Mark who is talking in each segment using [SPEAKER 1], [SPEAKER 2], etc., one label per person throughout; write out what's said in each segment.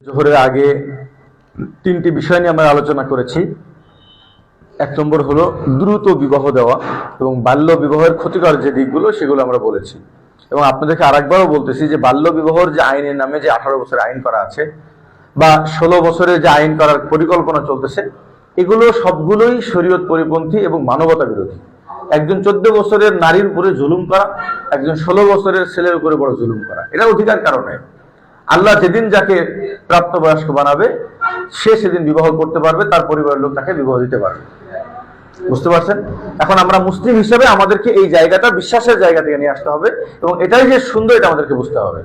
[SPEAKER 1] জোহরের আগে তিনটি বিষয় নিয়ে আমরা আলোচনা করেছি। এক নম্বর হলো দ্রুত বিবাহ দেওয়া এবং বাল্য বিবাহের ক্ষতিকর যে দিকগুলো সেগুলো আমরা বলেছি। এবং আপনাদেরকে আরেকবারও বলতেছি যে বাল্য বিবাহের যে আইনের নামে যে 18 বছরের আইন করা আছে বা 16 বছরের যে আইন করার পরিকল্পনা চলতেছে, এগুলো সবগুলোই শরীয়ত পরিপন্থী এবং মানবতা বিরোধী। একজন 14 বছরের নারীর উপরে জুলুম করা, একজন 16 বছরের ছেলের উপরে বড় জুলুম করা, এটা অধিকার কারণে আল্লাহ যেদিন যাকে প্রাপ্তবয়স্ক বানাবে সে সেদিন বিবাহ করতে পারবে, তার পরিবারের লোক তাকে বিবাহ দিতে পারবে। বুঝতে পারছেন? এখন আমরা মুসলিম হিসেবে আমাদেরকে এই জায়গাটা বিশ্বাসের জায়গা থেকে নিয়ে আসতে হবে এবং এটাই যে সুন্দর এটা আমাদেরকে বুঝতে হবে।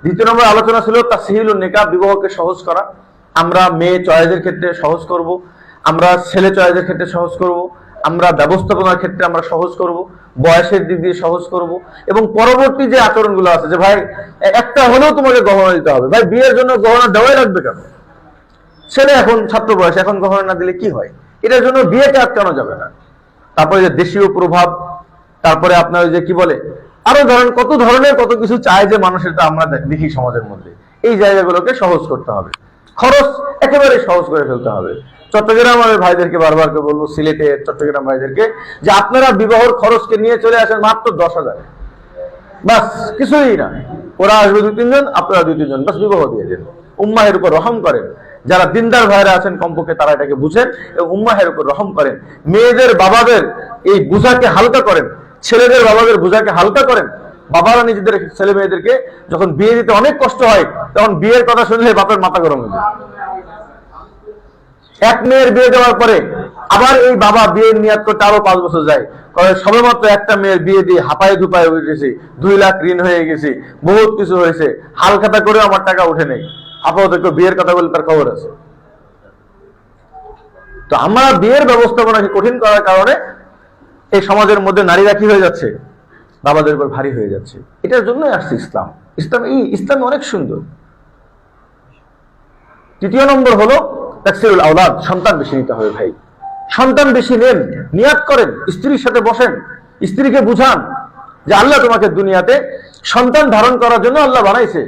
[SPEAKER 1] দ্বিতীয় নম্বর আলোচনা ছিল তাসহিলুন নিকাহ, বিবাহকে সহজ করা। আমরা মেয়ে চয়েসের ক্ষেত্রে সহজ করব, আমরা ছেলে চয়েসের ক্ষেত্রে সহজ করব, আমরা ব্যবস্থাপনার ক্ষেত্রে আমরা সহজ করব, বয়সের দিক দিয়ে সহজ করব এবং পরবর্তী যে আচরণগুলো আছে যে ভাই একটা হলেও তোমাকে গহনা দিতে হবে, ভাই বিয়ের জন্য গহনা দেওয়াই লাগবে কেন? ছেলে এখন ছাত্র বয়স, এখন গহনা না দিলে কি হয়? এটার জন্য বিয়েকে আটকানো যাবে না। তারপরে যে দেশীয় প্রভাব, তারপরে আপনার যে কি বলে আরো ধরেন কত ধরনের কত কিছু চায় যে মানুষের, তা আমরা দেখি সমাজের মধ্যে। এই জায়গাগুলোকে সহজ করতে হবে, খরচ একেবারে সহজ করে ফেলতে হবে। চট্টগ্রামের ভাইদেরকে বারবার করে বলবো, সিলেটে চট্টগ্রাম ভাইদেরকে, যে আপনারা বিবাহর খরচকে নিয়ে চলে আসেন মাত্র 10,000, বাস কিছুই না। ওরা আসবে 2-3 জন, আপনারা 2-3 জন, বাস বিবাহ দিয়ে দেন। উম্মাহের উপর রহম করেন, যারা দিনদার ভাইরা আছেন কমপক্ষে তারা এটাকে বুঝেন এবং উম্মাহের উপর রহম করেন। মেয়েদের বাবাদের এই বোঝাকে হালকা করেন, ছেলেদের বাবাদের বোঝাকে হালকা করেন। বাবারা নিজেদের ছেলে মেয়েদেরকে যখন বিয়ে দিতে অনেক কষ্ট হয়, তখন বিয়ের কথা শুনলে বাপের মাথা গরম হয়ে যায়। এক মেয়ের বিয়ে দেওয়ার পরে আবার এই বাবা বিয়ের নিয়াত করতে আরো 5 বছর যায়, সবেমাত্র একটা মেয়ের বিয়ে দিয়ে হাঁপায় ধুপায় হয়ে গেছি, 2 লাখ ঋণ হয়ে গেছি, বহুত কিছু হয়েছে, হাল খাতা করে আমার টাকা উঠে নেই, আপাতত একটু বিয়ের কথা বলে তার খবর আছে। তো আমরা বিয়ের ব্যবস্থাপনাকে কঠিন করার কারণে এই সমাজের মধ্যে নারীরা কি হয়ে যাচ্ছে? বাবাদের উপর ভারী হয়ে যাচ্ছে। এটার জন্যই আসছে ইসলাম। ইসলাম অনেক সুন্দর। তৃতীয় নম্বর হলো তাকসিরুল আওলাদ, সন্তান বেশি নিতে হবে। ভাই সন্তান বেশি নেন, নিয়াত করেন, স্ত্রীর সাথে বসেন, স্ত্রীকে বুঝান যে আল্লাহ তোমাকে দুনিয়াতে সন্তান ধারণ করার জন্য আল্লাহ বানাইছে।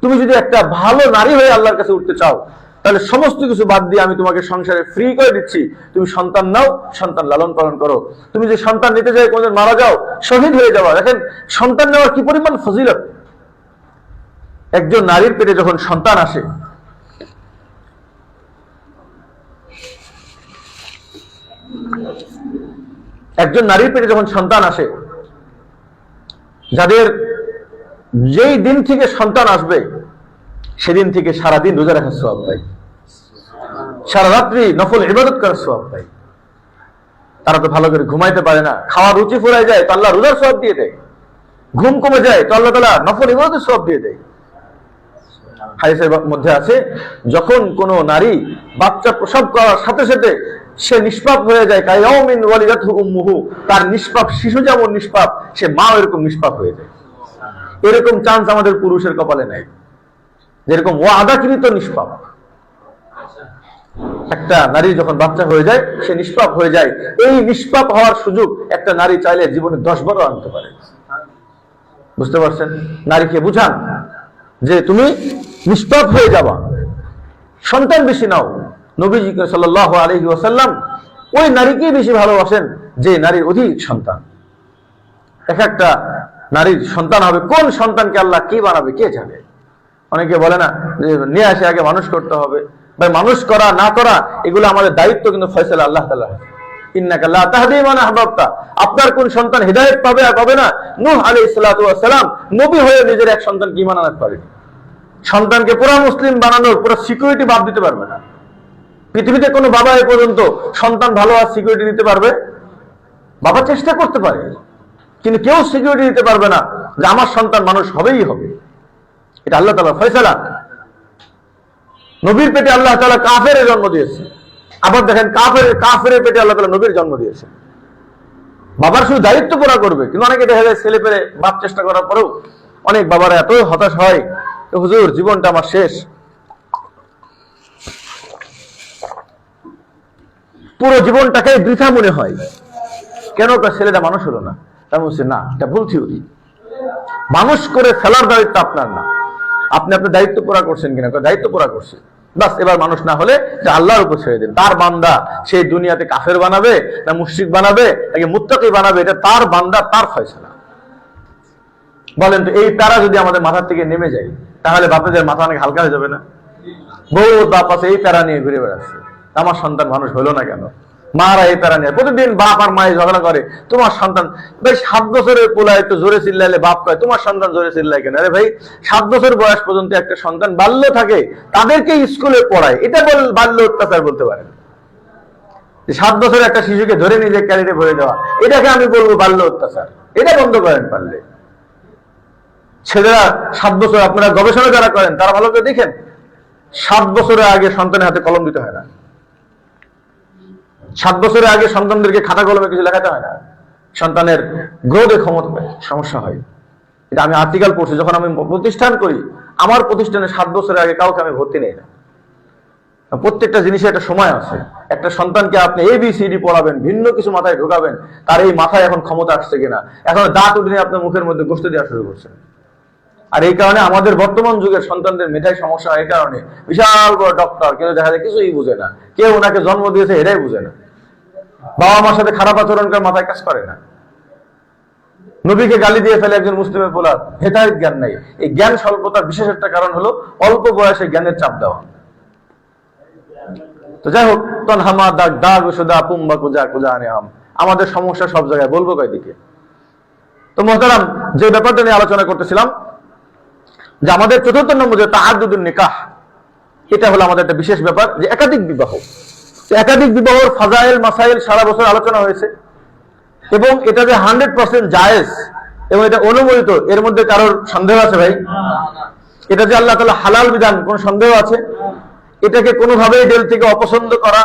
[SPEAKER 1] তুমি যদি একটা ভালো নারী হয়ে আল্লাহর কাছে উঠতে চাও, তাহলে সমস্ত কিছু বাদ দিয়ে আমি তোমাকে সংসারে ফ্রি করে দিচ্ছি, তুমি সন্তান নাও, সন্তান লালন পালন করো। তুমি যে সন্তান নিতে যাই কোনদিন মারা যাও, শহীদ হয়ে যাওয়া, দেখেন সন্তান নেওয়ার কি পরিমাণ ফজিলত। একজন নারীর পেটে যখন সন্তান আসে, একজন নারীর পেটে যখন সন্তান আসে, যাদের যেই দিন থেকে সন্তান আসবে সেদিন থেকে সারাদিন রোজা রাখার সওয়াব পায়, সারা রাত্রি নফল ইবাদত করার সওয়াব পায়। তারা তো ভালো করে ঘুমাইতে পারে না, খাওয়া রুচি ফুরায় যায় তো আল্লাহ রোজার সওয়াব দিয়ে দেয়, ঘুম কমে যায় তো আল্লাহ তাআলা নফল ইবাদতের সওয়াব দিয়ে দেয়। হাদিসের মধ্যে আছে, যখন কোন নারী বাচ্চা প্রসব করার সাথে সাথে সে নিষ্পাপ হয়ে যায়, কায়াউমিন ওয়ালিদাতহু উম্মুহু, তার নিষ্পাপ শিশু যেমন নিষ্পাপ, সে মা এরকম নিষ্পাপ হয়ে যায়। এরকম চান্স আমাদের পুরুষের কপালে নাই, যেরকম ওয়াদাকৃত নিষ্পাপ। একটা নারী যখন বাচ্চা হয়ে যায় সে নিষ্পাপ হয়ে যায়। এই নিষ্পাপ হওয়ার সুযোগ একটা নারী চাইলে জীবনে 10 বারও আনতে পারে। বুঝতে পারছেন? নারীকে বুঝান যে তুমি নিষ্পাপ হয়ে যাবা, সন্তান বেশি নাও। নবীজি সাল্লাল্লাহু আলাইহি ওয়াসাল্লাম ওই নারীকেই বেশি ভালোবাসেন যে নারীর অধিক সন্তান। এক একটা নারীর সন্তান হবে, কোন সন্তানকে আল্লাহ কি বানাবে কে জানে। অনেকে বলে না যে নিয়ে আসে আগে মানুষ করতে হবে। ভাই মানুষ করা না করা এগুলো আমাদের দায়িত্ব, কিন্তু ফয়সালা আল্লাহ তাআলা। ইন্নাকা লা তাহদি মান আহবাবতা, আপনার কোন সন্তান হিদায়াত পাবে আর পাবে না, নূহ আলাইহিস সালাতু ওয়াস সালাম নবী হয়ে নিজের এক সন্তানকে ঈমান আনতে পারেন। সন্তানকে পুরো মুসলিম বানানোর পুরো সিকিউরিটি বাদ দিতে পারবে না। পৃথিবীতে কোনো বাবা এ পর্যন্ত সন্তান ভালো আর সিকিউরিটি দিতে পারবে? বাবা চেষ্টা করতে পারে, কিন্তু কেউ সিকিউরিটি দিতে পারবে না যে আমার সন্তান মানুষ হবেই হবে। এটা আল্লাহ তাআলার ফয়সালা। নবীর পেটে আল্লাহ তাআলা কাফেরের জন্ম দিয়েছে, আবার দেখেন কাফেরের পেটে আল্লাহ তাআলা নবীর জন্ম দিয়েছে। বাবার শুধু দায়িত্ব পুরা করবে, কিন্তু অনেকে দেখা যায় ছেলে পেলে বাপ চেষ্টা করার পরেও অনেক বাবারা এত হতাশ হয়, হুজুর জীবনটা আমার শেষ, পুরো জীবনটাকে বৃথা মনে হয়। কেন? ছেলেটা মানুষ হলো না। আমি বলছি না, এটা ভুল থিওরি। মানুষ করে ফেলার দায়িত্ব আপনার না, আপনি আপনার দায়িত্ব পুরা করছেন কিনা? দায়িত্ব পুরা করছে, বাস। এবার মানুষ না হলে যে আল্লাহর উপর ছেড়ে দিন। তার বান্দা সেই দুনিয়াতে কাফের বানাবে না মুশরিক বানাবে নাকি মুত্তাকি বানাবে, এটা তার বান্দা, তার ফয়সালা। বলেন তো, এই প্যারা যদি আমাদের মাথার থেকে নেমে যায় তাহলে বাপেদের মাথা অনেক হালকা হয়ে যাবে না? বহু বাপ আছে এই প্যারা নিয়ে ঘুরে বেড়াচ্ছে, আমার সন্তান মানুষ হলো না কেন? মারা এই প্যারা নিয়ে প্রতিদিন বাপ আর মায়ের ঝগড়া করে, তোমার সন্তান। ভাই 7 বছরের পোলা একটু জোরে চিল্লাইলে বাপ কয় তোমার সন্তান জোরে চিল্লাই কেন? আরে ভাই 7 বছর বয়স পর্যন্ত একটা সন্তান বাল্য থাকে, তাদেরকে স্কুলে পড়ায়, এটা বাল্য অত্যাচার বলতে পারেন? 7 বছরের একটা শিশুকে ধরে নিজে ক্যারিতে ভরে দেওয়া, এটাকে আমি বলবো বাল্য অত্যাচার। এটা বন্ধ করেন পারলে। ছেলেরা 7 বছর, আপনারা গবেষণা যারা করেন তারা ভালো করে দেখেন, 7 বছরের আগে সন্তানের হাতে কলম দিতে হয় না। 7 বছরের আগে সন্তানদেরকে খাতা কলমে কিছু লেখাতে হয় না। সন্তানের গ্রোথে ক্ষমতা সমস্যা হয়। এটা আমি আর্টিকেল পড়ছি, যখন আমি প্রতিষ্ঠান করি আমার প্রতিষ্ঠানে 7 বছরের আগে কাউকে আমি ভর্তি নেই না। প্রত্যেকটা জিনিসের একটা সময় আছে। একটা সন্তানকে আপনি ABCD পড়াবেন, ভিন্ন কিছু মাথায় ঢোকাবেন, তার এই মাথায় এখন ক্ষমতা আসছে কিনা? এখন দাঁত উঠে আপনার মুখের মধ্যে গোস্ত দেওয়া শুরু করছে। আর এই কারণে আমাদের বর্তমান যুগের সন্তানদের মেধায় সমস্যা হয়। এই কারণে বিশাল বড় ডক্টর, কেউ দেখা যায় কিছুই বুঝে না, কেউ ওনাকে জন্ম দিয়েছে এটাই বুঝে না, বাবা মার সাথে খারাপ আচরণ করে মাথায় কাজ করে না, নবীকে গালি দিয়ে ফেলে একজন মুসলিমের পোলার, হেদায়েত জ্ঞান নাই। এই জ্ঞান স্বল্পতার বিশেষ একটা কারণ হলো অল্প বয়সে জ্ঞানের চাপ দেওয়া। তো যাই হোক, তনহামা দাগ দাগ সুদা পুম্বা কুজা কুজা আনে আম, আমাদের সমস্যা সব জায়গায়, বলবো কয়দিকে। তো মোহতারাম, যে ব্যাপারটা নিয়ে আলোচনা করতেছিলাম, যে আমাদের ৪র্থ নম্বর যে তাআদ্দুদুন নিকাহ, এটা হলো আমাদের একটা বিশেষ ব্যাপার, যে একাধিক বিবাহ। একাধিক বিবাহের ফাজাইল মাসাইল সারা বছর আলোচনা হয়েছে, এবং এটা যে 100% জায়েজ এবং এটা অনুমোদিত, এর মধ্যে কারোর সন্দেহ আছে ভাই? এটা যে আল্লাহ তাআলা হালাল বিধান, কোন সন্দেহ আছে? এটাকে কোনোভাবেই দিল থেকে অপছন্দ করা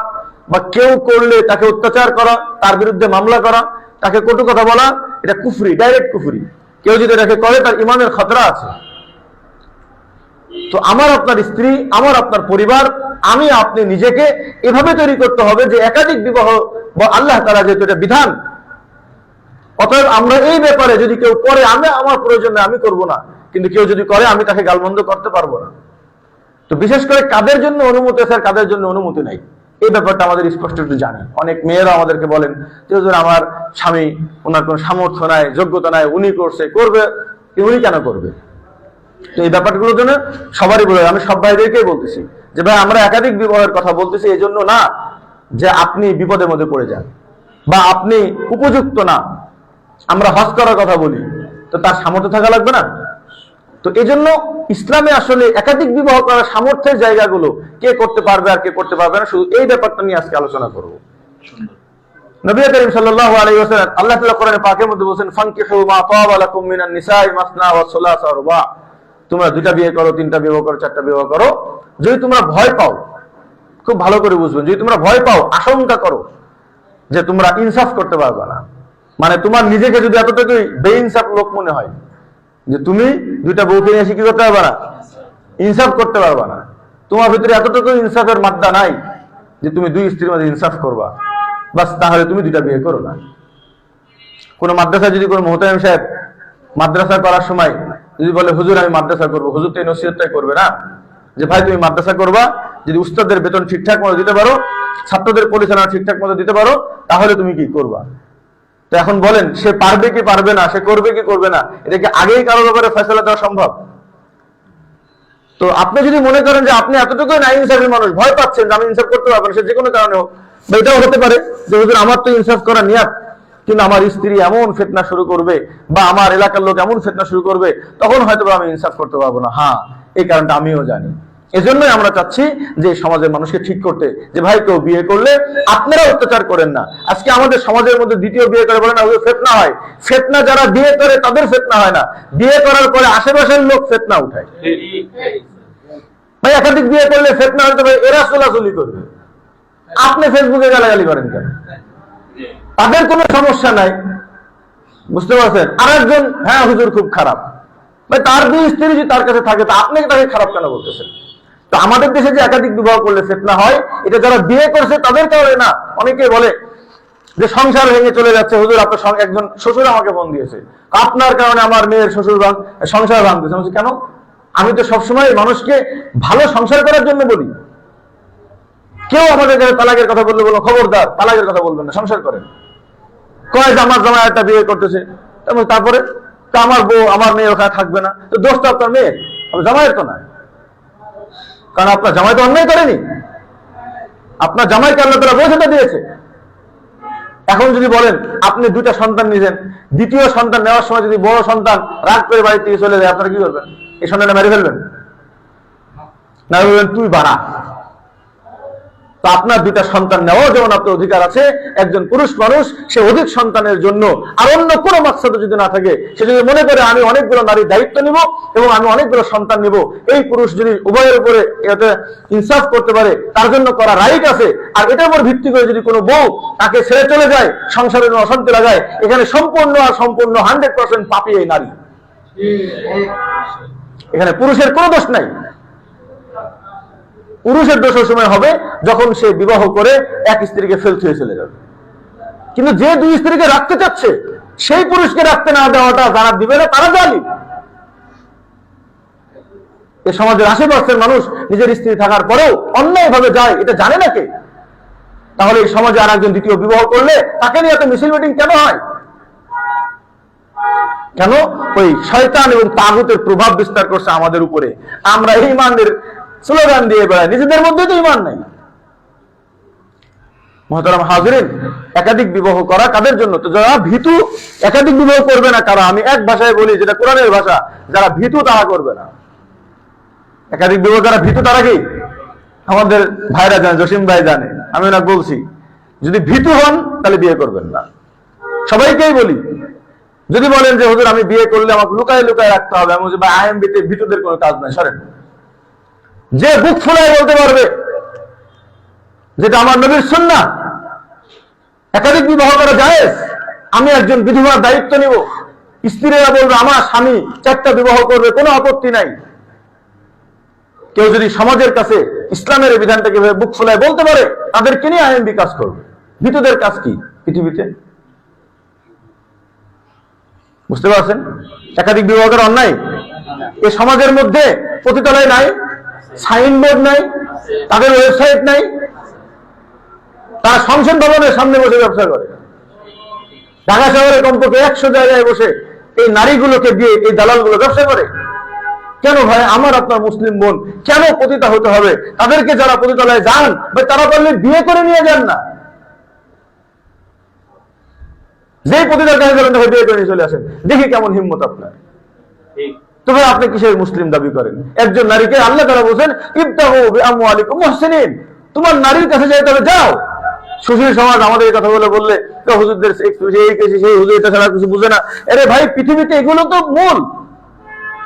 [SPEAKER 1] বা কেউ করলে তাকে অত্যাচার করা, তার বিরুদ্ধে মামলা করা, তাকে কটু কথা বলা, এটা কুফরি, ডাইরেক্ট কুফরি। কেউ যদি এটাকে করে তার ইমানের খতরা আছে। তো আমার আপনার স্ত্রী, আমার আপনার পরিবার, আমি আপনি নিজেকে এভাবে তৈরি করতে হবে যে একাধিক বিবাহ আল্লাহ তাআলা যেহেতু এটা বিধান, অতএব আমরা এই ব্যাপারে যদি কেউ করে, আমি আমার প্রয়োজনে আমি করব না, কিন্তু কেউ যদি করে আমি তাকে গালমন্দ করতে পারবো না। তো বিশেষ করে কাদের জন্য অনুমতি আছে আর কাদের জন্য অনুমতি নাই, এই ব্যাপারটা আমাদের স্পষ্ট একটু জানি। অনেক মেয়েরা আমাদেরকে বলেন যে হুজুর আমার স্বামী, ওনার কোনো সামর্থ্য নাই, যোগ্যতা নাই, উনি করছে, করবে, উনি কেন করবে? তো এই ব্যাপারগুলোর জন্য সবারই বলে, আমি সব ভাইদেরকেই বলতেছি যে ভাই আমরা একাধিক বিবাহের কথা বলতেছি এই জন্য না যে আপনি বিপদের মধ্যে পড়ে যান বা আপনি উপযুক্ত না। আমরা হজ করার কথা বলি, তো তার সামর্থ্য থাকা লাগবে না? তো এই জন্য ইসলামে আসলে একাধিক বিবাহ করার সামর্থ্যের জায়গাগুলো কে করতে পারবে আর কে করতে পারবে না, শুধু এই ব্যাপারটা নিয়ে আজকে আলোচনা করব। নবী করিম সাল্লাল্লাহু আলাইহি ওয়াসাল্লাম আল্লাহ তাআলা কোরআনে পাকের মধ্যে বলেন, ফানকিহু মা তাবা লাকুম মিনান নিসাই মাসনা ওয়া সুলাসা ওয়া রুবা, তোমরা 2টা বিয়ে করো, 3টা বিয়ে করো, 4টা বিয়ে করো, যদি তোমরা ভয় পাও, খুব ভালো করে বুঝবেন, যদি তোমরা ভয় পাও, আশঙ্কা করো যে তোমরা ইনসাফ করতে পারবে না, মানে তোমার নিজেকে যদি এতটুকুই বেইনসাফ লোক মনে হয় যে তুমি 2টা বউকে নিয়ে এসে কি করতে পারবে না, ইনসাফ করতে পারবে না, তোমার ভিতরে এতটুকু ইনসাফের মাত্রা নাই যে তুমি 2 স্ত্রীর মধ্যে ইনসাফ করবা, বাস, তাহলে তুমি 2টা বিয়ে করো না। কোন মাদ্রাসায় যদি কোনো মুহতামিম সাহেব মাদ্রাসা করার সময় যদি বলে হুজুর আমি মাদ্রাসা করবো, হুজুর তো এই নসিহতটাই করবে না যে ভাই তুমি মাদ্রাসা করবা, যদি উস্তাদদের বেতন ঠিকঠাক মতো দিতে পারো, ছাত্রদের পরিচালনা ঠিকঠাক মতো দিতে পারো, তাহলে তুমি কি করবা। তো এখন বলেন, সে পারবে কি পারবে না, সে করবে কি করবে না, এটাকে আগেই কারোর ব্যাপারে ফয়সালা দেওয়া সম্ভব? তো আপনি যদি মনে করেন যে আপনি এতটুকু না ইনসাফের মানুষ, ভয় পাচ্ছেন যে আমি ইনসাফ করতে পারবো না, সে যে কোনো কারণে হোক, বা এটাও হতে পারে যে হুজুর আমার তো ইনসাফ করার নিয়াত, কিন্তু আমার স্ত্রী এমন ফিতনা শুরু করবে বা আমার এলাকার লোক এমন ফিতনা শুরু করবে, তখন হয়তো আমি ইনসাফ করতে পারবো না। হ্যাঁ, এই কারণটা আমিও জানি। এজন্যই আমরা চাচ্ছি যে সমাজের মানুষকে ঠিক করতে, যে ভাই কেউ বিয়ে করলে আপনারা অত্যাচার করেন না। আজকে আমাদের সমাজের মধ্যে দ্বিতীয় বিয়ে করে বলে না ফিতনা হয়, ফিতনা যারা বিয়ে করে তাদের ফিতনা হয় না, বিয়ে করার পরে আশেপাশের লোক ফিতনা উঠায়। ভাই একাধিক বিয়ে করলে ফিতনা হতে পারে, এরা চলাচলি করবে, আপনি ফেসবুকে গালাগালি করেন কেন? তাদের কোনো সমস্যা নাই, বুঝতে পারছেন? আর একজন হ্যাঁ হুজুর খুব খারাপ, ভাই তার 2 স্ত্রী যদি তার কাছে থাকে তো আপনি তাকে খারাপ কেন বলতেছেন? তো আমাদের দেশে যে একাধিক বিবাহ করলে ফিতনা হয়, এটা যারা বিয়ে করছে তাদের কারণে না। অনেকে বলে যে সংসার ভেঙে চলে যাচ্ছে, হুজুর আপনার একজন শ্বশুর আমাকে ফোন দিয়েছে, আপনার কারণে আমার মেয়ের শ্বশুর সংসার ভাঙতেছে। কেন? আমি তো সবসময় মানুষকে ভালো সংসার করার জন্য বলি। কেউ আমাদের কাছে তালাকের কথা বললে বলো খবরদার, তালাকের কথা বলবেন না, সংসার করেন। কয় যে আমার জামাই একটা বিয়ে করতেছে, তারপরে আমার বউ আমার মেয়ে ওখানে থাকবে না, তো দোষটা আপনার মেয়ের, জামাইয়ের তো না। কারণ আপনার জামাই তো অন্যায় করেনি, আপনার জামাইকে আল্লাহ তাআলা বোঝাটা দিয়েছে। এখন যদি বলেন আপনি দুটা সন্তান নিয়েছেন, দ্বিতীয় সন্তান নেওয়ার সময় যদি বড় সন্তান রাগ করে বাড়ি থেকে চলে যায়, আপনারা কি করবেন? এই সন্তানটা মেরে ফেলবেন না বলবেন তুই বাড়া? তো আপনার দুটা সন্তান নেওয়াও যেমন আপনার অধিকার আছে, একজন পুরুষ মানুষ সে অধিক সন্তানের জন্য আর অন্য কোনো মাকসাদ যদি না থাকে, সে যদি মনে করে আমি অনেকগুলো নারীর দায়িত্ব নিব এবং আমি অনেকগুলো সন্তান নিব, এই পুরুষ যদি উভয়ের উপরে এতে ইনসাফ করতে পারে, তার জন্য করা রাইট আছে। আর এটার উপর ভিত্তি করে যদি কোনো বউ তাকে ছেড়ে চলে যায়, সংসারের অশান্তি লাগায়, এখানে সম্পূর্ণ 100% পাপী এই নারী। এখানে পুরুষের কোনো দোষ নাই। পুরুষের দোষ সময় হবে যখন সে বিবাহ করে এক স্ত্রীকে ফেলতে হয়ে চলে যাবে। কিন্তু যে দুই স্ত্রীকে রাখতে চাচ্ছে, সেই পুরুষকে রাখতে না দেওয়াটা যারা দিবে না তারা জালিম। এ সমাজের 80% মানুষ নিজের স্ত্রী থাকার পরেও অন্যায় ভাবে যায়, এটা জানে না কে? তাহলে এই সমাজে আর একজন দ্বিতীয় বিবাহ করলে তাকে নিয়ে এত মিছিল মিটিং কেন হয়? কেন? ওই শয়তান এবং তাগুতের প্রভাব বিস্তার করছে আমাদের উপরে। আমরা এই ইমানের স্লোগান দিয়ে বেড়াই, নিজেদের মধ্যে তো ইমান নাই। মুহতারাম হাজিরিন, একাধিক বিবাহ করা কাদের জন্য? তো যারা ভীতু একাধিক বিবাহ করবে না কারা? আমি এক ভাষায় বলি, যেটা কোরআনের ভাষা, যারা ভীতু তারা করবে না। একাধিক বিবাহ যারা ভীতু তারা কি? আমাদের ভাইরা জানে, জসিম ভাই জানে, আমি ওনাকে বলছি, যদি ভীতু হন তাহলে বিয়ে করবেন না। সবাইকেই বলি, যদি বলেন যে হুজুর আমি বিয়ে করলে আমাকে লুকায় লুকায় রাখতে হবে, আমি বলছি ভাই আইএমবিতে ভীতুদের কোনো কাজ নাই, সরেন। যে বুক ফুলায় বলতে পারবে যেটা আমার নবীর সুন্নাহ, একাধিক বিবাহ করা জায়েজ, আমি একজন বিধবার দায়িত্ব নিব, স্ত্রীরা বলবে আমার স্বামী 4টা বিবাহ করবে, কোনো আপত্তি নাই। কেউ যদি সমাজের কাছে ইসলামের এই বিধানটাকে বুক ফুলায় বলতে পারে, তাদেরকে নিয়ে আইএমবি কাজ করবে। ভীতুদের কাজ কি পৃথিবীতে? বুঝতে পারছেন? একাধিক বিবাহ করা অন্যায়। এই সমাজের মধ্যে পতিতালয় নাই, সাইনবোর্ড নাই, তাদের ওয়েবসাইট নাই, তারা সংসদ ভবনের সামনে বসে ব্যবসা করে। ঢাকা শহরে কমপক্ষে 100 জায়গায় বসে এই নারীগুলোকে দিয়ে এই দালালগুলো ব্যবসা করে। কেন ভাই? আমার আপনার মুসলিম বোন কেন পতিতা হতে হবে? তাদেরকে যারা পতিতালয়ে যান ভাই, তারা পারলে বিয়ে করে নিয়ে যান না। যেই পতিতার কাছে যাবেন তাকে বিয়ে করে নিয়ে চলে আসেন, দেখি কেমন হিম্মত আপনার। তবে আপনি কিসের মুসলিম দাবি করেন? একজন নারীকে আল্লাহ তাআলা বলেন ইবতাগু বিআমওয়ালিকুম মুহসিনিন, তোমার নারীর কাছে যাই, তবে যাও। সুশীল সমাজ আমাদের এই কথা বললে হুজুরদের সেই হুজুর এটা ছাড়া কিছু বুঝে না। আরে ভাই, পৃথিবীতে এগুলো তো মূল,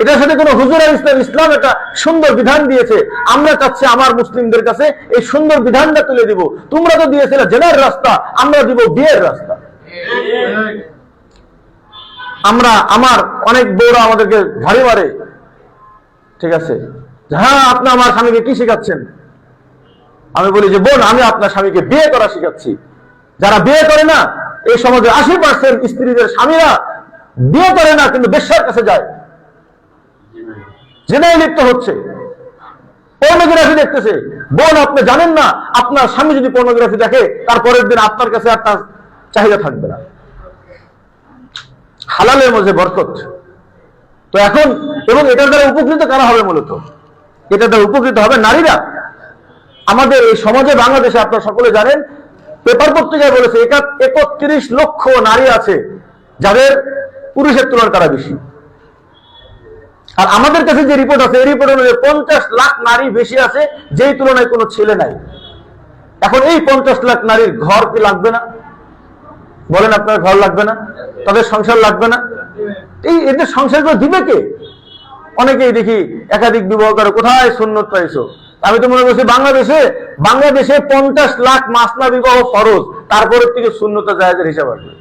[SPEAKER 1] এটার সাথে কোনো হুজুর আর ইসলাম একটা সুন্দর বিধান দিয়েছে। আমরা চাচ্ছি আমার মুসলিমদের কাছে এই সুন্দর বিধানটা তুলে দিব। তোমরা তো দিয়েছিলে জেনার রাস্তা, আমরা দিব বিয়ের রাস্তা। আমার অনেক বউরা আমাদেরকে ঝাড়ি মারে, ঠিক আছে, হ্যাঁ আপনি আমার স্বামীকে কি শিখাচ্ছেন? আমি বলি যে বোন, আমি আপনার স্বামীকে বিয়ে করা শিখাচ্ছি। যারা বিয়ে করে না, এই সমাজে 80% স্ত্রীদের স্বামীরা বিয়ে করে না, কিন্তু বেশ্যার কাছে যায়, জিনায় লিপ্ত হচ্ছে, পর্নোগ্রাফি দেখতেছে। বোন, আপনি জানেন না, আপনার স্বামী যদি পর্নোগ্রাফি দেখে, তার পরের দিন আপনার কাছে আর তার চাহিদা থাকবে না। হালালের মধ্যে বরকত। তো এখন এবং এটার দ্বারা উপকৃত কারা হবে? মূলত এটা দ্বারা উপকৃত হবে নারীরা। আমাদের এই সমাজে বাংলাদেশে আপনারা সকলে জানেন, পেপার পত্রিকায় বলেছে 31 লক্ষ নারী আছে যাদের পুরুষের তুলনায় তারা বেশি। আর আমাদের কাছে যে রিপোর্ট আছে, এই রিপোর্ট অনুযায়ী 50 লাখ নারী বেশি আছে, যেই তুলনায় কোনো ছেলে নাই। এখন এই 50 লাখ নারীর ঘর কি লাগবে না? বলেন, আপনার ঘর লাগবে না? তাদের সংসার লাগবে না? এই এদের সংসারগুলো দিবে কে? অনেকেই দেখি একাধিক বিবাহ করে, কোথায় সুন্নত পাইছো? আমি তো মনে করছি বাংলাদেশে 50 লাখ মাসনা বিবাহ ফরজ, তারপরের থেকে সুন্নত জায়েজের হিসাব আসবে।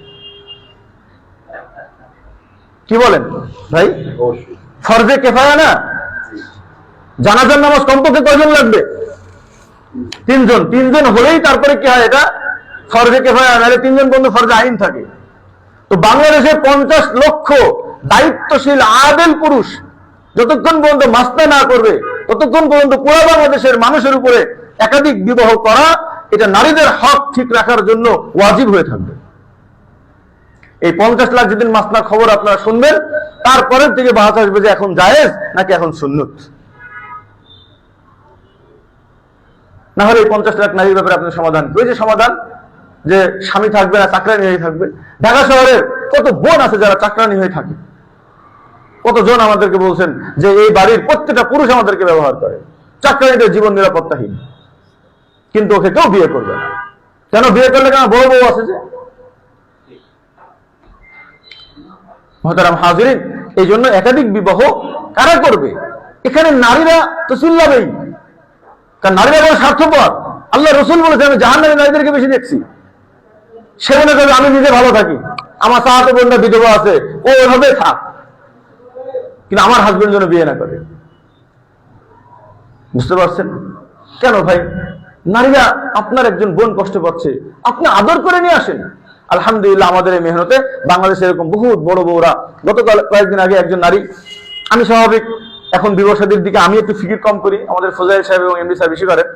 [SPEAKER 1] কি বলেন ভাই? ফরজে কেফায়া না? জানাজার নামাজ কমপক্ষে কয়জন লাগবে? 3 জন হলেই তারপরে কি হয়? এটা ফরজে কেফায়া, নাহলে 3 জন বন্ধু ফরজে আইন থাকে। তো বাংলাদেশে 50 লক্ষ দায়িত্বশীল আদেল পুরুষ, যতক্ষণ পর্যন্ত মাস্তা না করবে ততক্ষণ পর্যন্ত পুরো বাংলাদেশের মানুষের উপরে একাধিক বিবাহ করা এটা নারীদের হক ঠিক রাখার জন্য ওয়াজিব হয়ে থাকবে। এই 50 লাখ যেদিন মাসনার খবর আপনারা শুনবেন, তারপরের থেকে বাহাত আসবে যে এখন জায়েজ নাকি এখন সুন্নত। না হলে এই 50 লাখ নারীর ব্যাপারে আপনার সমাধান ওই যে সমাধান যে স্বামী থাকবে না চাকরানি হয়ে থাকবে। ঢাকা শহরের কত বোন আছে যারা চাকরানি হয়ে থাকে, কতজন আমাদেরকে বলছেন যে এই বাড়ির প্রত্যেকটা পুরুষ আমাদেরকে ব্যবহার করে, চাকরানিদের জীবন নিরাপত্তাহীন, কিন্তু ওকে কেউ বিয়ে করবে না। কেন বিয়ে করলে? কেন বড় বউ আছে যে। মুহতারাম হাজিরিন, এই জন্য একাধিক বিবাহ কারা করবে? এখানে নারীরা তো চিল্লাবেই, কারণ নারীরা বড় স্বার্থপর। আল্লাহ রসুল বলেছেন আমি জাহান্নামী নারীদেরকে বেশি দেখছি। সে মনে করবে আমি নিজে ভালো থাকি, আমার চাচাতো বোনটা বিধবা আছে, ও ওইভাবে থাক, কিন্তু আমার হাজবেন্ড যেন বিয়ে না করে। বুঝতে পারছেন কেন ভাই? নারীরা আপনার একজন বোন কষ্ট পাচ্ছে, আপনি আদর করে নিয়ে আসেন। আলহামদুলিল্লাহ আমাদের এই মেহনতে বাংলাদেশে এরকম বহুত বড় বউরা। গতকাল কয়েকদিন আগে একজন নারী, আমি স্বাভাবিক এখন বিবাহ শাদীর দিকে আমি একটু ফিকির কম করি, আমাদের ফজাইল সাহেব এবং এমডি সাহেব বেশি করেন।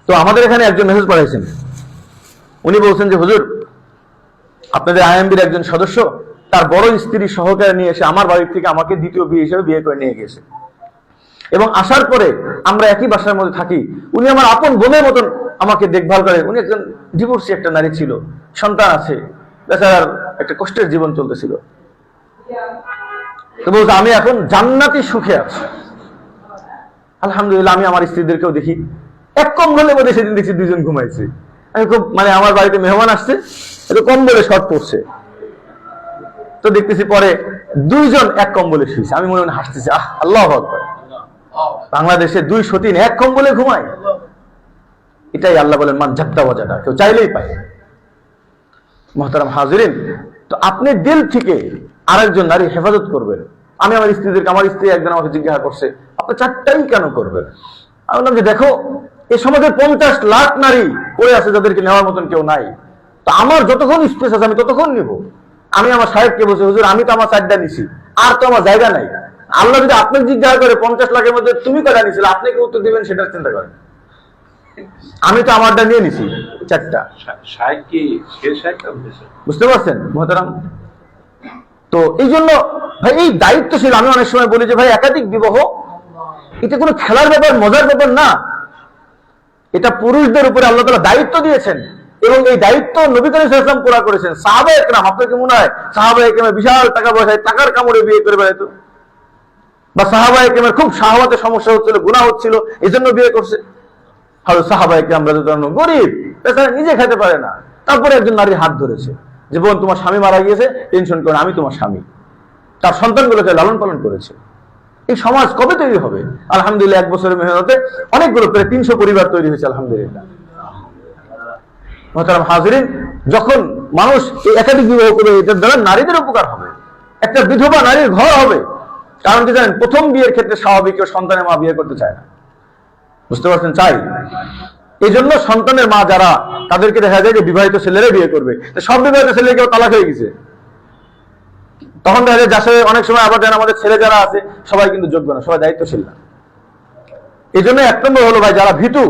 [SPEAKER 1] তো আমাদের এখানে একজন মেসেজ পাঠাইছেন, উনি বলছেন যে হুজুর আপনাদের আইএমবির একজন সদস্য তার বড় স্ত্রী সহকারে নিয়ে এসে আমার বাড়ির থেকে আমাকে দ্বিতীয় বিয়ে হিসেবে বিয়ে করে নিয়ে গেছে, এবং আসার পরে আমরা একই বাসার মধ্যে থাকি। উনি আমার আপন বোনের মতন আমাকে দেখভাল করেন। উনি একজন ডিভোর্সি একটা নারী ছিল, সন্তান আছে, বেচারার একটা কষ্টের জীবন চলতেছিল। তো বলছে আমি এখন জান্নাতি সুখে আছি আলহামদুলিল্লাহ। আমি আমার স্ত্রীদেরকেও দেখি এক কম্বলের মধ্যে, সেদিন দেখছি দুইজন ঘুমাইছে। আমি খুব আমার বাড়িতে মেহমান আসছে, একটু কম্বলে শর্ট পড়ছে, তো দেখতেছি পরে দুইজন এক কম্বলে শুয়েছে। আমি মনে মনে হাসতেছি, আহ আল্লাহু আকবার, বাংলাদেশে 2 সতীন এক কম্বলে ঘুমায়। এটাই আল্লাহ বলেন মান ঝাপটা বাজাটা, কেউ চাইলেই পায়। মুহতারাম হাজিরিন, তো আপনি দিল থেকে আরেকজন নারী হেফাজত করবেন। আমি আমার স্ত্রীদেরকে, আমার স্ত্রী একজন আমাকে জিজ্ঞাসা করছে আপনি 4টাই কেন করবেন? আমি বললাম যে দেখো এই সমাজে 50 লাখ নারী পড়ে আছে যাদেরকে নেওয়ার মতন কেউ নাই। তো আমার যতক্ষণ স্পেস আছে আমি ততক্ষণ নিব। আমি আমার সাহেবকে বলছি হুজুর আমি তো আমার 4টা নিছি, আর তো আমার জায়গা নাই। আল্লাহ যদি আপনাকে জিজ্ঞাসা করে 50 লাখের মধ্যে তুমি কয়টা নিছিলে, আপনি কি উত্তর দিবেন সেটার চিন্তা করেন। আমি তো আমারটা নিয়ে নিছি 4টা। বুঝতে পারছেন মুহতারাম? তো এই জন্য ভাই এই দায়িত্বশীল, আমি অনেক সময় বলি যে ভাই একাধিক বিবাহ এটা কোনো খেলার ব্যাপার, মজার ব্যাপার না। এটা পুরুষদের উপরে আল্লাহ তাআলা দায়িত্ব দিয়েছেন, এবং এই দায়িত্ব নবী করিম সাল্লাল্লাহু আলাইহি ওয়াসাল্লাম পুরা করেছেন। সাহাবায়ে কেরাম, আপনার কি মনে হয় সাহাবায়ে কেরাম বিশাল টাকা পয়সায় টাকার কামড়ে বিয়ে করে বেড়াইতো? বা সাহাবায়ে কেরামের খুব শাহওয়াতের সমস্যা হচ্ছিল, গুনাহ হচ্ছিল, এই জন্য বিয়ে করছে? হয়তো সাহাবায়ে কেরাম রাদিয়াল্লাহু আনহুম গরিব, বেচারা নিজে খেতে পারে না, তারপরে একজন নারীর হাত ধরেছে যে বোন তোমার স্বামী মারা গিয়েছে, টেনশন করো না, আমি তোমার স্বামী। তার সন্তানগুলোকে লালন পালন করেছে। এই সমাজ কবে তৈরি হবে? আলহামদুলিল্লাহ 1 বছরের মেহনতে অনেকগুলো, প্রায় 300 পরিবার তৈরি হয়েছে আলহামদুলিল্লাহ। মুহতারাম হাজিরিন, যখন মানুষ এই একাধিক বিবাহ করবে এটার দ্বারা নারীদের উপকার হবে, একটা বিধবা নারীর ঘর হবে। কারণ কি জানেন, প্রথম বিয়ের ক্ষেত্রে স্বাভাবিক কেউ সন্তানের মা বিয়ে করতে চায় না। বুঝতে পারছেন? চাই। এই জন্য সন্তানের মা যারা, তাদেরকে দেখা যায় যে বিবাহিত ছেলেরা বিয়ে করবে। সব বিবাহিত ছেলে কেউ তালাক হয়ে গেছে, তখন দেখা যায় যার অনেক সময় আবার যেন আমাদের ছেলে যারা আছে সবাই কিন্তু যোগ্য না, সবাই দায়িত্বশীল না। এই জন্য 1 নম্বর হলো ভাই যারা ভীতু,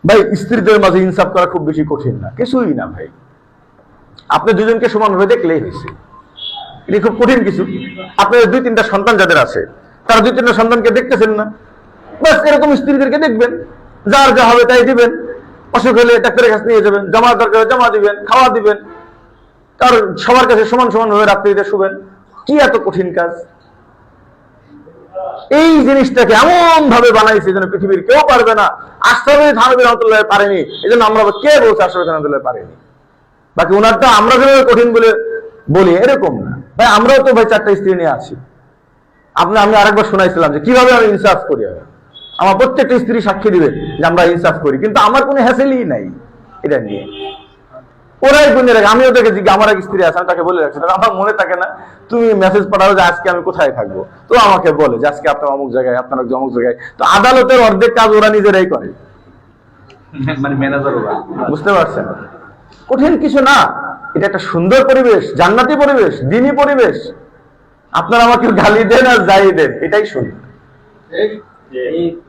[SPEAKER 1] ভাই স্ত্রীদের মাঝে ইনসাফ করা খুব বেশি কঠিন না, কিছুই না ভাই। আপনি দুজনকে সমানভাবে দেখলেই হয়েছে, এটা খুব কঠিন কিছু। আপনাদের 2-3টা সন্তান যাদের আছে, তারা 2-3টা সন্তানকে দেখতেছেন না, বাস এরকম স্ত্রীদেরকে দেখবেন, যার যা হবে তাই দিবেন। অসুখ হলে ডাক্তারের কাছে নিয়ে যাবেন, জমা দরকার জমা দিবেন, খাওয়া দিবেন, কারণ সবার কাছে সমান সমান ভাবে রাত্রিতে শুবেন। কি এত কঠিন কাজ? এই জিনিসটাকে এমন ভাবে বানাইছে যেন পৃথিবীর কেউ পারবে না। আশরাফি থানভী রাহমাতুল্লাহ পারেনি, এই জন্য আমরা কে বলছি আশরাফি থানভী পারেনি? বাকি ওনারটা আমরা যেভাবে কঠিন বলে বলি এরকম না ভাই। আমরাও তো ভাই 4টা স্ত্রী নিয়ে আছি। আমি আরেকবার শোনাইছিলাম যে কিভাবে আমি ইনসাফ করি। আমার প্রত্যেকটা স্ত্রী সাক্ষী দিবে যে আমরা ইনসাফ করি, কিন্তু আমার কোনো হ্যাসেলই নাই এটা নিয়ে। ওরাই গুনে রাখে। আমি ওদেরকে জিজ্ঞাসা, আমার এক স্ত্রী আছে, আমি তাকে বলে রাখছি, আমার মনে থাকে না, তুমি মেসেজ পাঠাও যে আজকে আমি কোথায় থাকবো, তো আমাকে বলে যে আজকে আপনার অমুক জায়গায়, আপনার অমুক জায়গায়। তো আদালতের অর্ধেক কাজ ওরা নিজেরাই করে, মানে ম্যানেজার ওরা। বুঝতে পারছেন? কঠিন কিছু না, এটা একটা সুন্দর পরিবেশ, জান্নাতি পরিবেশ, দ্বীনি পরিবেশ। আপনারা আমাকে গালি দেন আর যাই দেন, এটাই শুনি।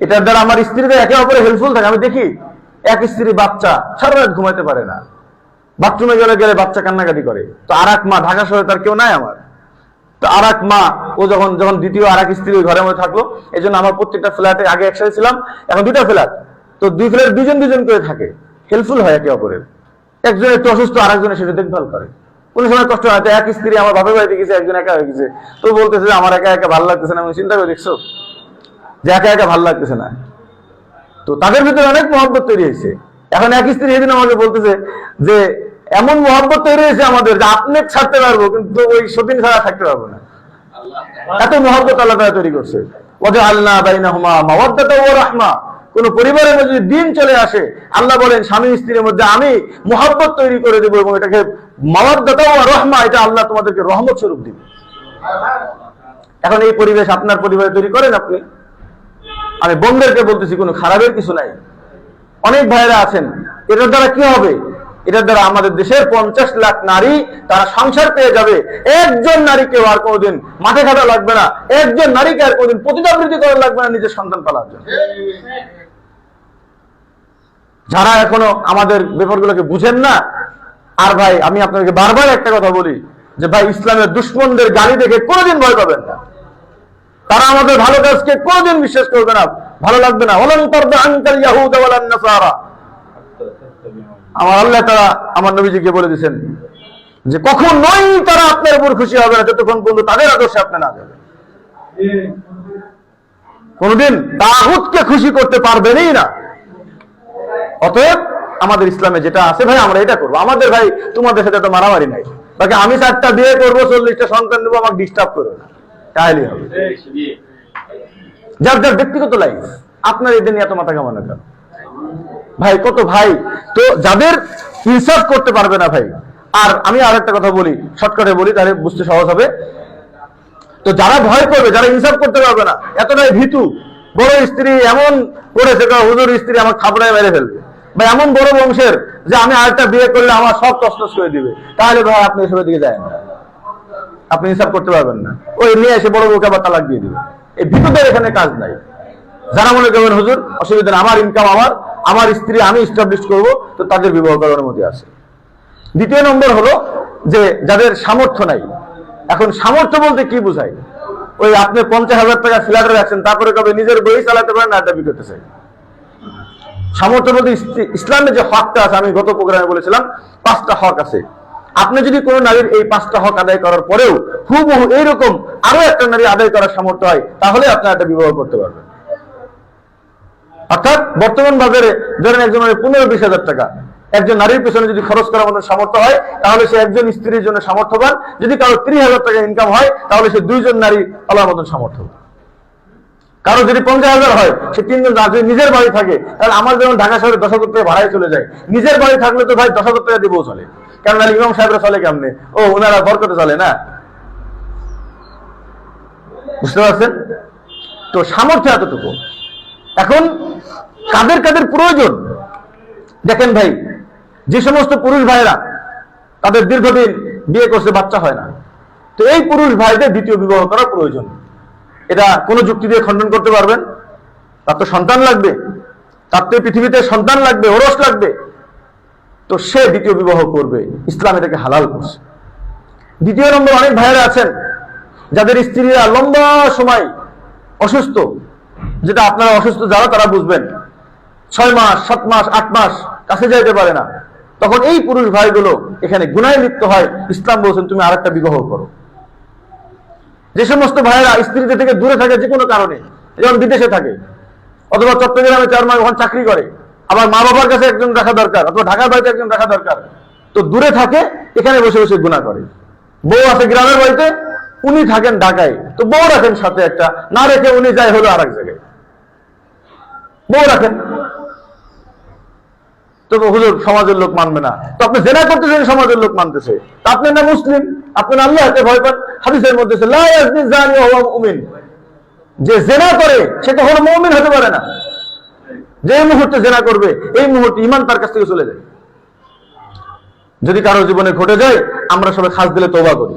[SPEAKER 1] এটার দ্বারা আমার স্ত্রীদের একে অপরে হেল্পফুল থাকে। আমি দেখি এক স্ত্রী বাচ্চা সারা রাত ঘুমাইতে পারে না, বাথরুমে গেলে গেলে বাচ্চা কান্নাকাটি করে। তো আর এক মা, ঢাকা শহরে তার কেউ নাই আমার, তো আর এক মা ও যখন দ্বিতীয় আর এক স্ত্রী ঘরের মধ্যে থাকলো, এই জন্য আমার প্রত্যেকটা ফ্ল্যাটে আগে একসাথে ছিলাম, এখন দুইটা ফ্ল্যাট, তো দুই ফ্ল্যাট দুজন দুজন করে থাকে, হেল্পফুল হয় একে অপরের। একজন একটু অসুস্থ, আর একজনের সেটা দেখভাল করে। কোনো সময় কষ্ট হয়, এক স্ত্রী আমার বাপের বাড়িতে গেছে, একজন একা হয়ে গেছে, তো বলতেছে আমার একা একা ভালো লাগতেছে না। আমি চিন্তা করে দেখছো যে একা একা ভালো লাগতেছে না, তো তাদের ভিতরে অনেক মহব্বত তৈরি হয়েছে। এখন এক স্ত্রী সেদিন আমাকে বলতেছে যে এমন মহব্বত তৈরি হয়েছে আমাদের যে আপনি ছাড়তে পারবো কিন্তু ওই সতীন ছাড়া থাকতে পারবো না, এত মহব্বত আল্লাহ তাআলা তৈরি করছে। ওয়াজআলনা বাইনাহুমা মাওয়াদ্দাতাও ওয়া রাহমা। কোন পরিবারের মধ্যে যদি দিন চলে আসে, আল্লাহ বলেন স্বামী স্ত্রীর মধ্যে আমি মহব্বত তৈরি করে দেবো এবং এটাকে মাওয়াদ্দাতাও ওয়া রাহমা, এটা আল্লাহ তোমাদেরকে রহমত স্বরূপ দিবে। এখন এই পরিবেশ আপনার পরিবারে তৈরি করেন আপনি। আমি বোনদেরকে বলতেছি কোনো খারাপের কিছু নাই। অনেক ভাইরা আছেন, এটার দ্বারা কি হবে? এটার দ্বারা আমাদের দেশের 50 লাখ নারী তারা সংসার পেয়ে যাবে। একজন নারীকে আর কোনোদিন মাঠে খাটা লাগবে না, একজন নারীকে আর কোনোদিন প্রতিদাবৃত্তি করা লাগবে না নিজের সন্তান পালার জন্য। যারা এখনো আমাদের ব্যাপারগুলোকে বুঝেন না, আর ভাই আমি আপনাদেরকে বারবার একটা কথা বলি যে ভাই ইসলামের দুশ্মনদের গালি দেখে কোনোদিন ভয় পাবেন না। তারা আমাদের ভালো কাজকে কোনোদিন বিশ্বাস করবে না, ভালো লাগবে না। ওয়ালান তারদা আনকাল ইয়াহুদা ওয়ালান নাসারা। আমার আল্লাহ তাআলা আমার নবীজিকে বলে দিয়েছেন যে কখনোই তারা আপনার উপর খুশি হবে না যতক্ষণ পর্যন্ত তাদের আদর্শে আপনি না যাবেন। কোনদিন তাগুতকে খুশি করতে পারবেনই না। অতএব আমাদের ইসলামে যেটা আছে ভাই আমরা এটা করবো। আমাদের ভাই তোমাদের সাথে তো মারামারি নাই, বাকি আমি 4টা বিয়ে করবো, 40টা সন্তান নেবো, আমাকে ডিস্টার্ব করো না, তাহলেই হবে। যার যার ব্যক্তিগত লাইফ, আপনার এদের নিয়ে এত মাথা কামানো কেন ভাই? কত ভাই তো যাদের ইনসাফ করতে পারবে না ভাই। আর আমি আর একটা কথা বলি, শর্টকাটে বলি, তাহলে বুঝতে সহজ হবে। তো যারা ভয় করবে, যারা ইনসাফ করতে পারবে না, এতটাই ভীতু, বড় স্ত্রী এমন করেছে হুজুর স্ত্রী আমার খাবড়ায় মেরে ফেলবে, বা এমন বড় বংশের যে আমি আরেকটা বিয়ে করলে আমার সব তছনছ করে দিবে, তাহলে ভাই আপনি এসবের দিকে যায় না, আপনি ইনসাফ করতে পারবেন না। ওই নিয়ে এসে বড় বউকে আবার তালাক দিয়ে দিবে। এই ভীতুদের এখানে কাজ নাই। যারা মনে করবেন হুজুর অসুবিধা নেই, আমার ইনকাম আমার স্ত্রী আমি এস্টাবলিশ করবো, তো তাদের বিবাহ করার অনুমতি আছে। দ্বিতীয় নম্বর হলো যে যাদের সামর্থ্য নাই। এখন সামর্থ্য বলতে কি বোঝায়? ওই আপনি 50,000 টাকা ফ্ল্যাটে রাখছেন, তারপরে কবে নিজের বই চালাতে পারেন না, দাবি করতে চাই। সামর্থ্য বলতে ইসলামের যে হকটা আছে, আমি গত প্রোগ্রামে বলেছিলাম 5টা হক আছে। আপনি যদি কোনো নারীর এই 5টা হক আদায় করার পরেও হুবহু এইরকম আরো একটা নারী আদায় করার সামর্থ্য হয়, তাহলে আপনি একটা বিবাহ করতে পারবেন। অর্থাৎ বর্তমান বাজারে ধরেন একজনের 15-20,000 টাকা একজন নারীর পেছনে যদি খরচ করার মতো সামর্থ্য হয়, তাহলে সে একজন স্ত্রীর জন্য সামর্থ্যবান। যদি কারো 30,000 টাকা ইনকাম হয়, তাহলে সে 2জন নারী পালার মতন সামর্থ্য। কারো যদি 50,000 হয়, সে 3জন। যদি নিজের বাড়ি থাকে, তাহলে আমার যেমন ঢাকা শহরে 10,000 টাকা ভাড়ায় চলে যায়, নিজের বাড়ি থাকলে তো ভাই 10,000 টাকা দিবও চলে। কারণ ইমাম সাহেবরা চলে কেমনে? ও ওনারা বরকতে চলে না, বুঝতে পারছেন তো? সামর্থ্য এতটুকু। এখন কাদের কাদের প্রয়োজন দেখেন ভাই। যে সমস্ত পুরুষ ভাইরা তাদের দীর্ঘদিন বিয়ে করছে, বাচ্চা হয় না, তো এই পুরুষ ভাইদের দ্বিতীয় বিবাহ করা প্রয়োজন। এটা কোন যুক্তি দিয়ে খণ্ডন করতে পারবেন? তার তো সন্তান লাগবে, তার তো পৃথিবীতে সন্তান লাগবে, ওরস লাগবে, তো সে দ্বিতীয় বিবাহ করবে। ইসলাম এটাকে হালাল করছে। দ্বিতীয় নম্বর, অনেক ভাইরা আছেন যাদের স্ত্রীরা লম্বা সময় অসুস্থ, যেটা আপনারা অসুস্থ যারা তারা বুঝবেন, 6 মাস 7 মাস 8 মাস কাছে যাইতে পারে না, তখন এই পুরুষ ভাইগুলো এখানে গুনাহে লিপ্ত হয়। ইসলাম বলছেন তুমি আরেকটা বিবাহ করো। যে সমস্ত ভাইয়েরা স্ত্রীদের থেকে দূরে থাকে যে কোনো কারণে, যেমন বিদেশে থাকে অথবা চট্টগ্রামে 4 মাস ওখানে চাকরি করে, আবার মা বাবার কাছে একজন রাখা দরকার, অথবা ঢাকার বাড়িতে একজন রাখা দরকার, তো দূরে থাকে, এখানে বসে বসে গুনাহ করে। বউ আছে গ্রামের বাড়িতে, উনি থাকেন ঢাকায়, তো বউ রাখেন সাথে একটা, না রেখে উনি যায় হলো আরেক জায়গায়, বউ রাখেন। তো হুজুর সমাজের লোক মানবে না, তো আপনি জেনা করতেছেন, সমাজের লোক মানতেছে, তা আপনি না মুসলিম, আপনি আল্লাহকে ভয় পান। হাদিসের মধ্যে লা ইয়াজনি জানি ওয়া হুয়া মুমিন, যে জেনা করে সে কখনো মুমিন হতে পারে না। যে মুহূর্তে জেনা করবে এই মুহূর্তে ঈমান তার কাছ থেকে চলে যায়। যদি কারো জীবনে ঘটে যায়, আমরা সবাই খাস দিলে তওবা করি,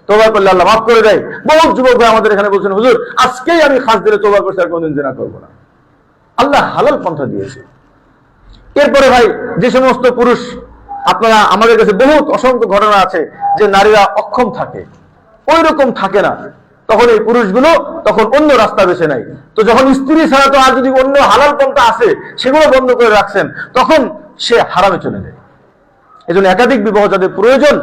[SPEAKER 1] তওবা করলে আল্লাহ মাফ করে দেয়। বহু যুবক ভাই আমাদের এখানে বলছেন, হুজুর আজকেই আমি খাস দিলে তওবা করছি, আর কোনদিন জিনা করবো না। আল্লাহ হালাল পন্থা দিয়েছে। এরপরে ভাই যে সমস্ত পুরুষ, আপনারা আমাদের কাছে বহুত অসংখ্য ঘটনা আছে যে নারীরা অক্ষম থাকে, ওই রকম থাকে না, তখন এই পুরুষগুলো তখন অন্য রাস্তা বেছে নেয়। তো যখন স্ত্রী ছাড়া তো আর যদি অন্য হালাল পন্থা আছে সেগুলো বন্ধ করে রাখছেন, তখন সে হারামে চলে যায়। এজন্য একাধিক বিবাহ যাদের প্রয়োজন,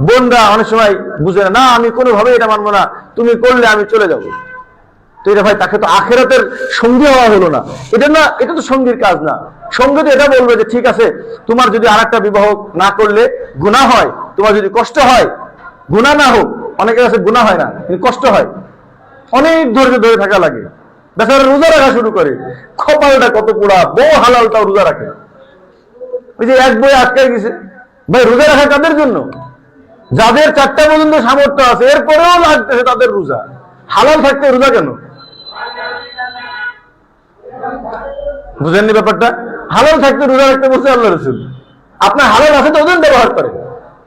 [SPEAKER 1] বোনরা অনেক সময় বুঝে না, আমি কোনোভাবে এটা মানবো না, তুমি করলে আমি চলে যাব। তো এটা ভাই তাকে তো আখেরাতের সঙ্গী হওয়া হলো না, এটা না, এটা তো সঙ্গীর কাজ না। সঙ্গী তো এটা বলবে যে ঠিক আছে, তোমার যদি আর একটা বিবাহ না করলে গুনাহ হয়, তোমার যদি কষ্ট হয়, গুনাহ না হোক, অনেকের কাছে গুনাহ হয় না কিন্তু কষ্ট হয়, অনেক ধৈর্য ধরে থাকা লাগে, বেচারা রোজা রাখা শুরু করে, কপালটা কত পোড়া, বউ হালালটাও রোজা রাখে। ওই যে এক বই আটকায় গেছে, ভাই রোজা রাখা কাদের জন্য? যাদের 4টা পর্যন্ত সামর্থ্য আছে, এরপরেও লাগতেছে তাদের রোজা। হালাল থাকতে রোজা কেন? বুঝেননি ব্যাপারটা? হালাল থাকতে রোজা রাখতে বলছে আল্লাহ রাসূল। আপনার হালাল আছে তো ওজন ব্যবহার করে,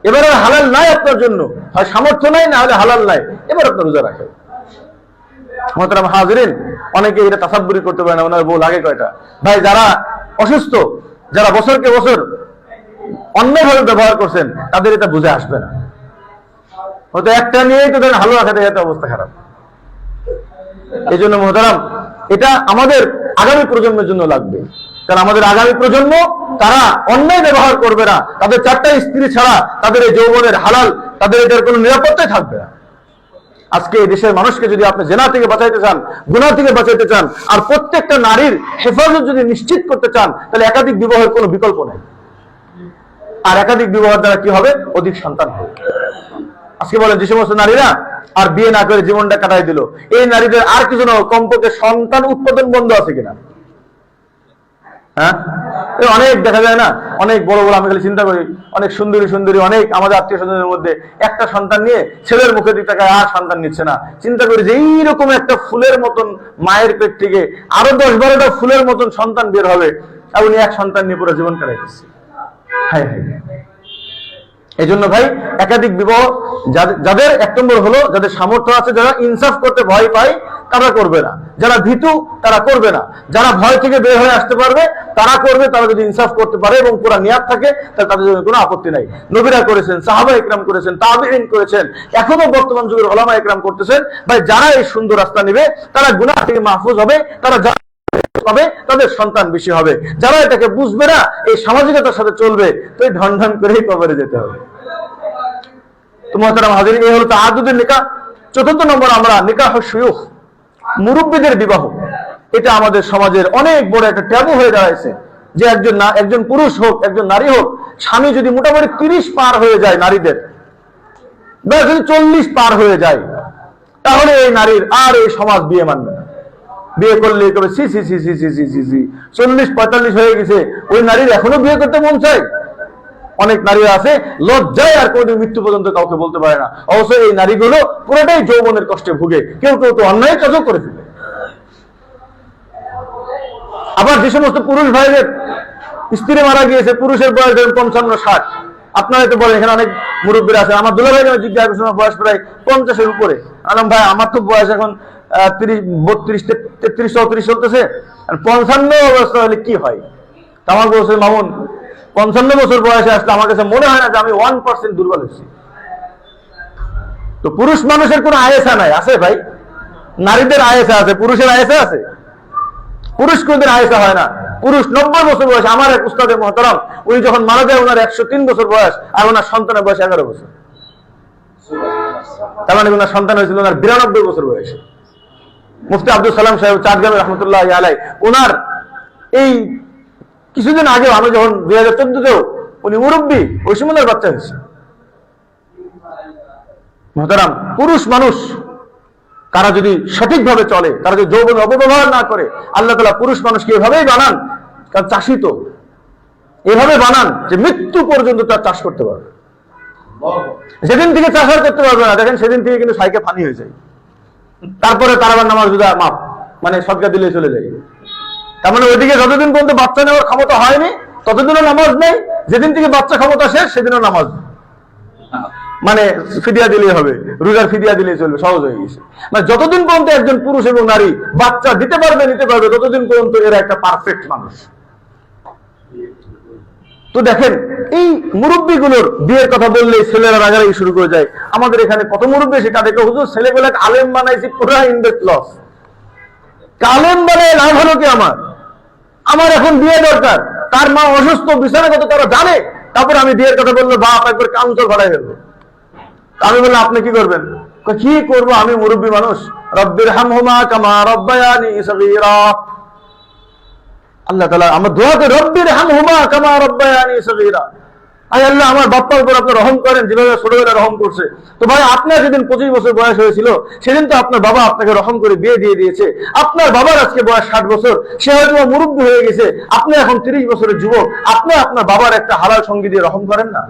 [SPEAKER 1] এবার আর হালাল নাই আপনার জন্য, হয় সামর্থ্য নাই, না হলে হালাল নাই, এবার আপনার রোজা রাখে। মোহতারাম হাজিরিন, অনেকে এটা তাসাব্বুরি করতে পারে না, ওনার বউ লাগে কয়টা। ভাই যারা অসুস্থ, যারা বছরকে বছর অন্যভাবে ব্যবহার করছেন, তাদের এটা বুঝে আসবে না। হয়তো একটা নিয়েই তো ধরেন হালুয়া রাখাতে যেতে অবস্থা খারাপ। এই জন্য মোহতারাম, এটা আমাদের আগামী প্রজন্মের জন্য লাগবে, কারণ আমাদের আগামী প্রজন্ম তারা অন্যায় ব্যবহার করবে না, তাদের 4টা স্ত্রী ছাড়া তাদের এই যৌবনের হালাল, তাদের এটার কোনো নিরাপত্তাই থাকবে না। আজকে এই দেশের মানুষকে যদি আপনি জেনা থেকে বাঁচাইতে চান, গুনাহ থেকে বাঁচাইতে চান, আর প্রত্যেকটা নারীর হেফাজত যদি নিশ্চিত করতে চান, তাহলে একাধিক বিবাহের কোনো বিকল্প নেই। আর একাধিক বিবাহের দ্বারা কি হবে? অধিক সন্তান হবে। আজকে বলেন যে সমস্ত নারীরা আর বিয়ে না করে জীবনটা কাটাই দিল, এই নারীদের আর কিছু না, কমপক্ষে সন্তান উৎপাদন বন্ধ আছে কিনা? হ্যাঁ, অনেক দেখা যায় না, অনেক বড় বড়, আমি খালি চিন্তা করি, অনেক সুন্দরী সুন্দরী, অনেক আমাদের আত্মীয় স্বজনের মধ্যে একটা সন্তান নিয়ে ছেলের মুখে দিকে তাকায়, আর সন্তান নিচ্ছে না। চিন্তা করি যে এইরকম একটা ফুলের মতন মায়ের পেট থেকে আরো 10-12টা ফুলের মতন সন্তান বের হবে, আর উনি এক সন্তান নিয়ে পুরো জীবন কাটাই দিচ্ছে। হায় হায়। এই জন্য ভাই একাধিক বিবাহ যাদের 1 নম্বর হলো, যাদের সামর্থ্য আছে, যারা ইনসাফ করতে ভয় পায় তারা করবে না, যারা ভীতু তারা করবে না, যারা ভয় থেকে বের হয়ে আসতে পারবে তারা করবে। তারা যদি ইনসাফ করতে পারে এবং পুরো নিয়াত থাকে, তাহলে তাদের জন্য কোনো আপত্তি নাই। নবীরা করেছেন, সাহাবা ইকরাম করেছেন, তাবিঈন করেছেন, এখনো বর্তমান যুগের উলামা ইকরাম করতেছেন। ভাই যারা এই সুন্দর রাস্তা নেবে তারা গুনাহ থেকে মাহফুজ হবে, তারা হবে, তাদের সন্তান বেশি হবে। যারা এটাকে বুঝবে না, এই সামাজিকতার সাথে চলবে, তো এই ঢন ঢন করেই কবরে যেতে হবে। তো মুহতারাম হাজিরিন, এই হলো তাআদ্দুদুন নিকাহ। 4 নম্বর আমরা নিকাহ শুয়ুখ, মুরব্বিদের বিবাহ। এটা আমাদের সমাজের অনেক বড় একটা ট্যাবু হয়ে দাঁড়াইছে, যে একজন পুরুষ হোক, একজন নারী হোক, স্বামী যদি মোটামুটি 30 পার হয়ে যায় নারীদের, বা যদি 40 পার হয়ে যায়, তাহলে এই নারীর আর এই সমাজ বিয়ে মানবে না। বিয়ে করলে তবে সি সি সি সি সি সি সি সি 40-45 হয়ে গেছে, ওই নারীর এখনো বিয়ে করতে মন চায়। অনেক নারী আছে লজ্জায় আর কোনদিন মৃত্যু পর্যন্ত কাউকে বলতে পারে না। অবশ্য এই নারীগুলো পুরোটাই যৌবনের কষ্টে ভুগে, কেউ কেউ তো অন্যায় কাজও করে ফেলে। আবার যে সমস্ত পুরুষ ভাইদের স্ত্রী মারা গিয়েছে, পুরুষের বয়স ধরেন 55-60, আপনারা তো বলেন এখানে অনেক মুরব্বীরা আছে, আমার দুলা ভাই জিজ্ঞাসা করছিলাম বয়স প্রায় 50-এর উপরে। আলম ভাই আমার তো বয়স এখন 32-33-34 চলতেছে, 55 অবস্থা হলে কি হয়? আমার বলছে মামুন, 55 বছর বয়সে আসলে আমার কাছে মনে হয় না যে আমি 1% দুর্বল হয়েছি। তো পুরুষ মানুষের কোনো আয়েসা নাই, আছে ভাই? নারীদের আয়েসা আছে, পুরুষের আয়েসা আছে? পুরুষ কোনদিন আয়েসা হয় না। পুরুষ 90 বছর বয়স, আমার এক উস্তাদে মুহতারাম, উনি যখন মারা যায় ওনার 103 বছর বয়স, আর ওনার সন্তানের বয়স 11 বছর। তার মানে ওনার সন্তান হয়েছিল ওনার 92 বছর বয়সে। মুফতি আব্দুল সালাম সাহেব চাটগ্রামে রহমতুল্লাহ আলাই, ওনার এই কিছুদিন আগে, আমি যখন 2014-তেও, উনি মুরব্বী, ওই সময় ওনার বাচ্চা হয়েছে। মুহতারাম, পুরুষ মানুষ তারা যদি সঠিকভাবে চলে, তারা যদি যৌবন অপব্যবহার না করে, আল্লাহ তাআলা পুরুষ মানুষকে এভাবেই বানান, কারণ চাষি তো এভাবে বানান যে মৃত্যু পর্যন্ত তার চাষ করতে পারবে। যেদিন থেকে চাষ আর করতে পারবে না, দেখেন সেদিন থেকে কিন্তু সাইকে পানি হয়ে যায়। তারপরে তার আবার নামাজ রোজা মাপ, মানে সদকা দিলে চলে যায়। তার মানে ওইদিকে যতদিন পর্যন্ত বাচ্চা নেওয়ার ক্ষমতা হয়নি ততদিনও নামাজ নেই, যেদিন থেকে বাচ্চা ক্ষমতা শেষ সেদিনও নামাজ নেই। মানে ফিদিয়া দিলেই হবে, রোজার ফিদিয়া দিলেই চলবে, সহজ হয়ে গেছে। মানে যতদিন পর্যন্ত একজন পুরুষ এবং নারী বাচ্চা নিতে পারবে ততদিন পর্যন্ত এরা একটা পারফেক্ট মানুষ। তো দেখেন এই মুরব্বীগুলোর বিয়ের কথা বললেই ছেলেরা রাগারাগি শুরু করে যায়। আমাদের এখানে কত মুরব্বী এসে তাদেরকে হুজুর ছেলেবেলাকে আলেম বানাইছি, পুরা ইনভেস্ট লস। আলেম বানায় লাভ হলো কি আমার এখন বিয়ে দরকার, তার মা অসুস্থ বিছানাগত, তারা জানে, তারপর আমি বিয়ের কথা বললো বাপ একবার কাউন্টার ভাড়াই ফেলবো। আমি বললাম আপনি কি করবেন? কি করবো, আমি মুরব্বী মানুষ, রব্বির হামহুমা কামা রব্বায়ানি সগীরা। আল্লাহ তাআলা আমার দোয়াতে রব্বির হামহুমা কামা রব্বায়ানি সগীরা, আয় আল্লাহ আমার বাপ্পার উপর আপনি রহম করেন যেভাবে ছোটবেলায় রহম করছে। তো ভাই আপনার যেদিন 25 বছর বয়স হয়েছিল সেদিন তো আপনার বাবা আপনাকে রহম করে বিয়ে দিয়ে দিয়েছে। আপনার বাবার আজকে বয়স 60 বছর, সে হয়তো মুরব্বী হয়ে গেছে, আপনি এখন 30 বছরের যুবক, আপনি আপনার বাবার একটা হালাল সঙ্গী দিয়ে রহম করেন না?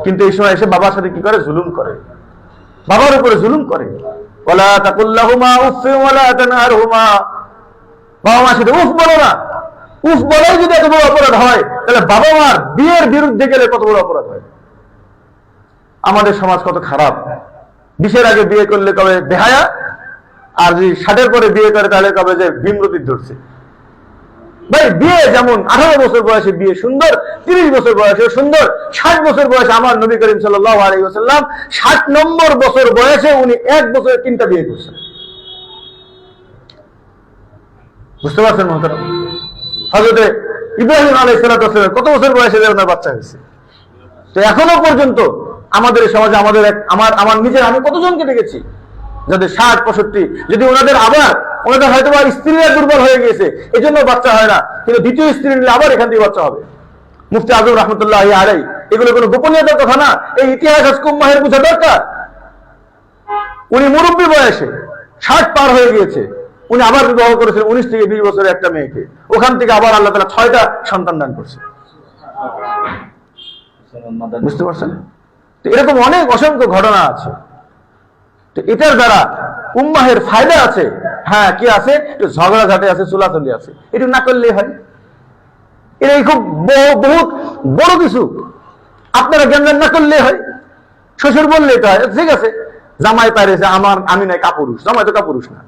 [SPEAKER 1] কিন্তু এই সময় এসে বাবার সাথে কি করে? জুলুম করে, বাবার উপরে জুলুম করে। ওয়ালা তাকুল্লাহুমা উফফিন ওয়ালা তানহারহুমা, বাবা মার সাথে উফ বলো না। উফ বলাই যদি এত বড় অপরাধ হয়, তাহলে বাবা মার বিয়ের বিরুদ্ধে গেলে কত বড় অপরাধ হয়। আমাদের সমাজ কত খারাপ। 20-এর আগে বিয়ে করলে কবে বেহায়া, আর যদি 60-এর পরে বিয়ে করে তাহলে কবে যে ভীমরতির ধরছে। ভাই বিয়ে যেমন 18 বছর বয়সে বিয়ে সুন্দর, 30 বছর বয়সে সুন্দর, 60 বছর বয়সে আমার নবী করিম সাল্লাল্লাহু আলাইহি ওয়াসাল্লাম 60 নম্বর বছর বয়সে উনি 1 বছরে 3টা বিয়ে করছেন। বুঝতে পারছেন মহতারাম? হযরতে ইব্রাহিম আলাইহিস সালাতু ওয়াস সালাম কত বছর বয়সে ওনার বাচ্চা হয়েছে। তো এখনো পর্যন্ত আমাদের সমাজে আমার নিজের আমি কতজনকে দেখেছি যাদের 60-65, যদি ওনাদের হয়তো বা স্ত্রীরা দুর্বল হয়ে গিয়েছে এই জন্য বাচ্চা হয় না, কিন্তু দ্বিতীয় স্ত্রী নিলে আবার এখান থেকে বাচ্চা হবে। মুফতি আজম রহমতুল্লাহি আলাইহি, এগুলো কোনো গোপনীয়তার কথা না, এই ইতিহাস আজকে উম্মাহের বোঝা দরকার। উনি মুরব্বী বয়সে 60 পার হয়ে গিয়েছে, উনি আবার বিবাহ করেছেন 19 থেকে 20 বছরের একটা মেয়েকে, ওখান থেকে আবার আল্লাহ তাআলা 6টা সন্তান দান করছে। বুঝতে পারছেন? তো এরকম অনেক অসংখ্য ঘটনা আছে। তো এটার দ্বারা উম্মাহের ফায়দা আছে। হ্যাঁ, কি আছে? একটু ঝগড়াঝাটি আছে, চুলাচলি আছে, একটু না করলেই হয়। এটাই খুব বহুত বড় কিছু। আপনারা জ্ঞান না করলেই হয়, শ্বশুর বললেই তো হয়, ঠিক আছে জামাই পাইরেছে আমি নাই কাপুরুষ, জামাই তো কাপুরুষ না।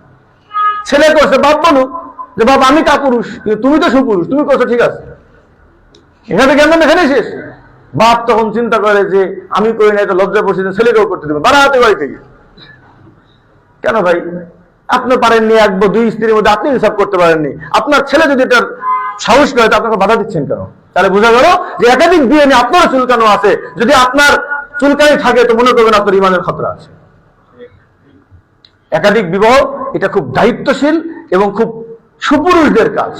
[SPEAKER 1] ছেলে করছে, বাপ বলুক যে বাপ আমি কাপুরুষ, কিন্তু তুমি তো সুপুরুষ, তুমি করছো ঠিক আছে, এখানে জ্ঞান এখানে শেষ। বাপ তখন চিন্তা করে যে আমি করি না, এটা লজ্জা পড়ছি, ছেলেকেও করতে দেবে, বাড়াতে বাড়ি থেকে। কেন ভাই? আপনি পারেননি 1-2 স্ত্রীর মধ্যে আপনি হিসাব করতে পারেননি, আপনার ছেলে যদি এটার সাহস করে তো আপনাকে বাধা দিচ্ছেন কেন? তাহলে বোঝা গেল যে একাধিক বিয়ে নিয়ে আপনারও চুলকানো আছে। যদি আপনার চুলকানি থাকে তো মনে করবেন আপনার ইমানের খতরা আছে। একাধিক বিবাহ এটা খুব দায়িত্বশীল এবং খুব সুপুরুষদের কাজ।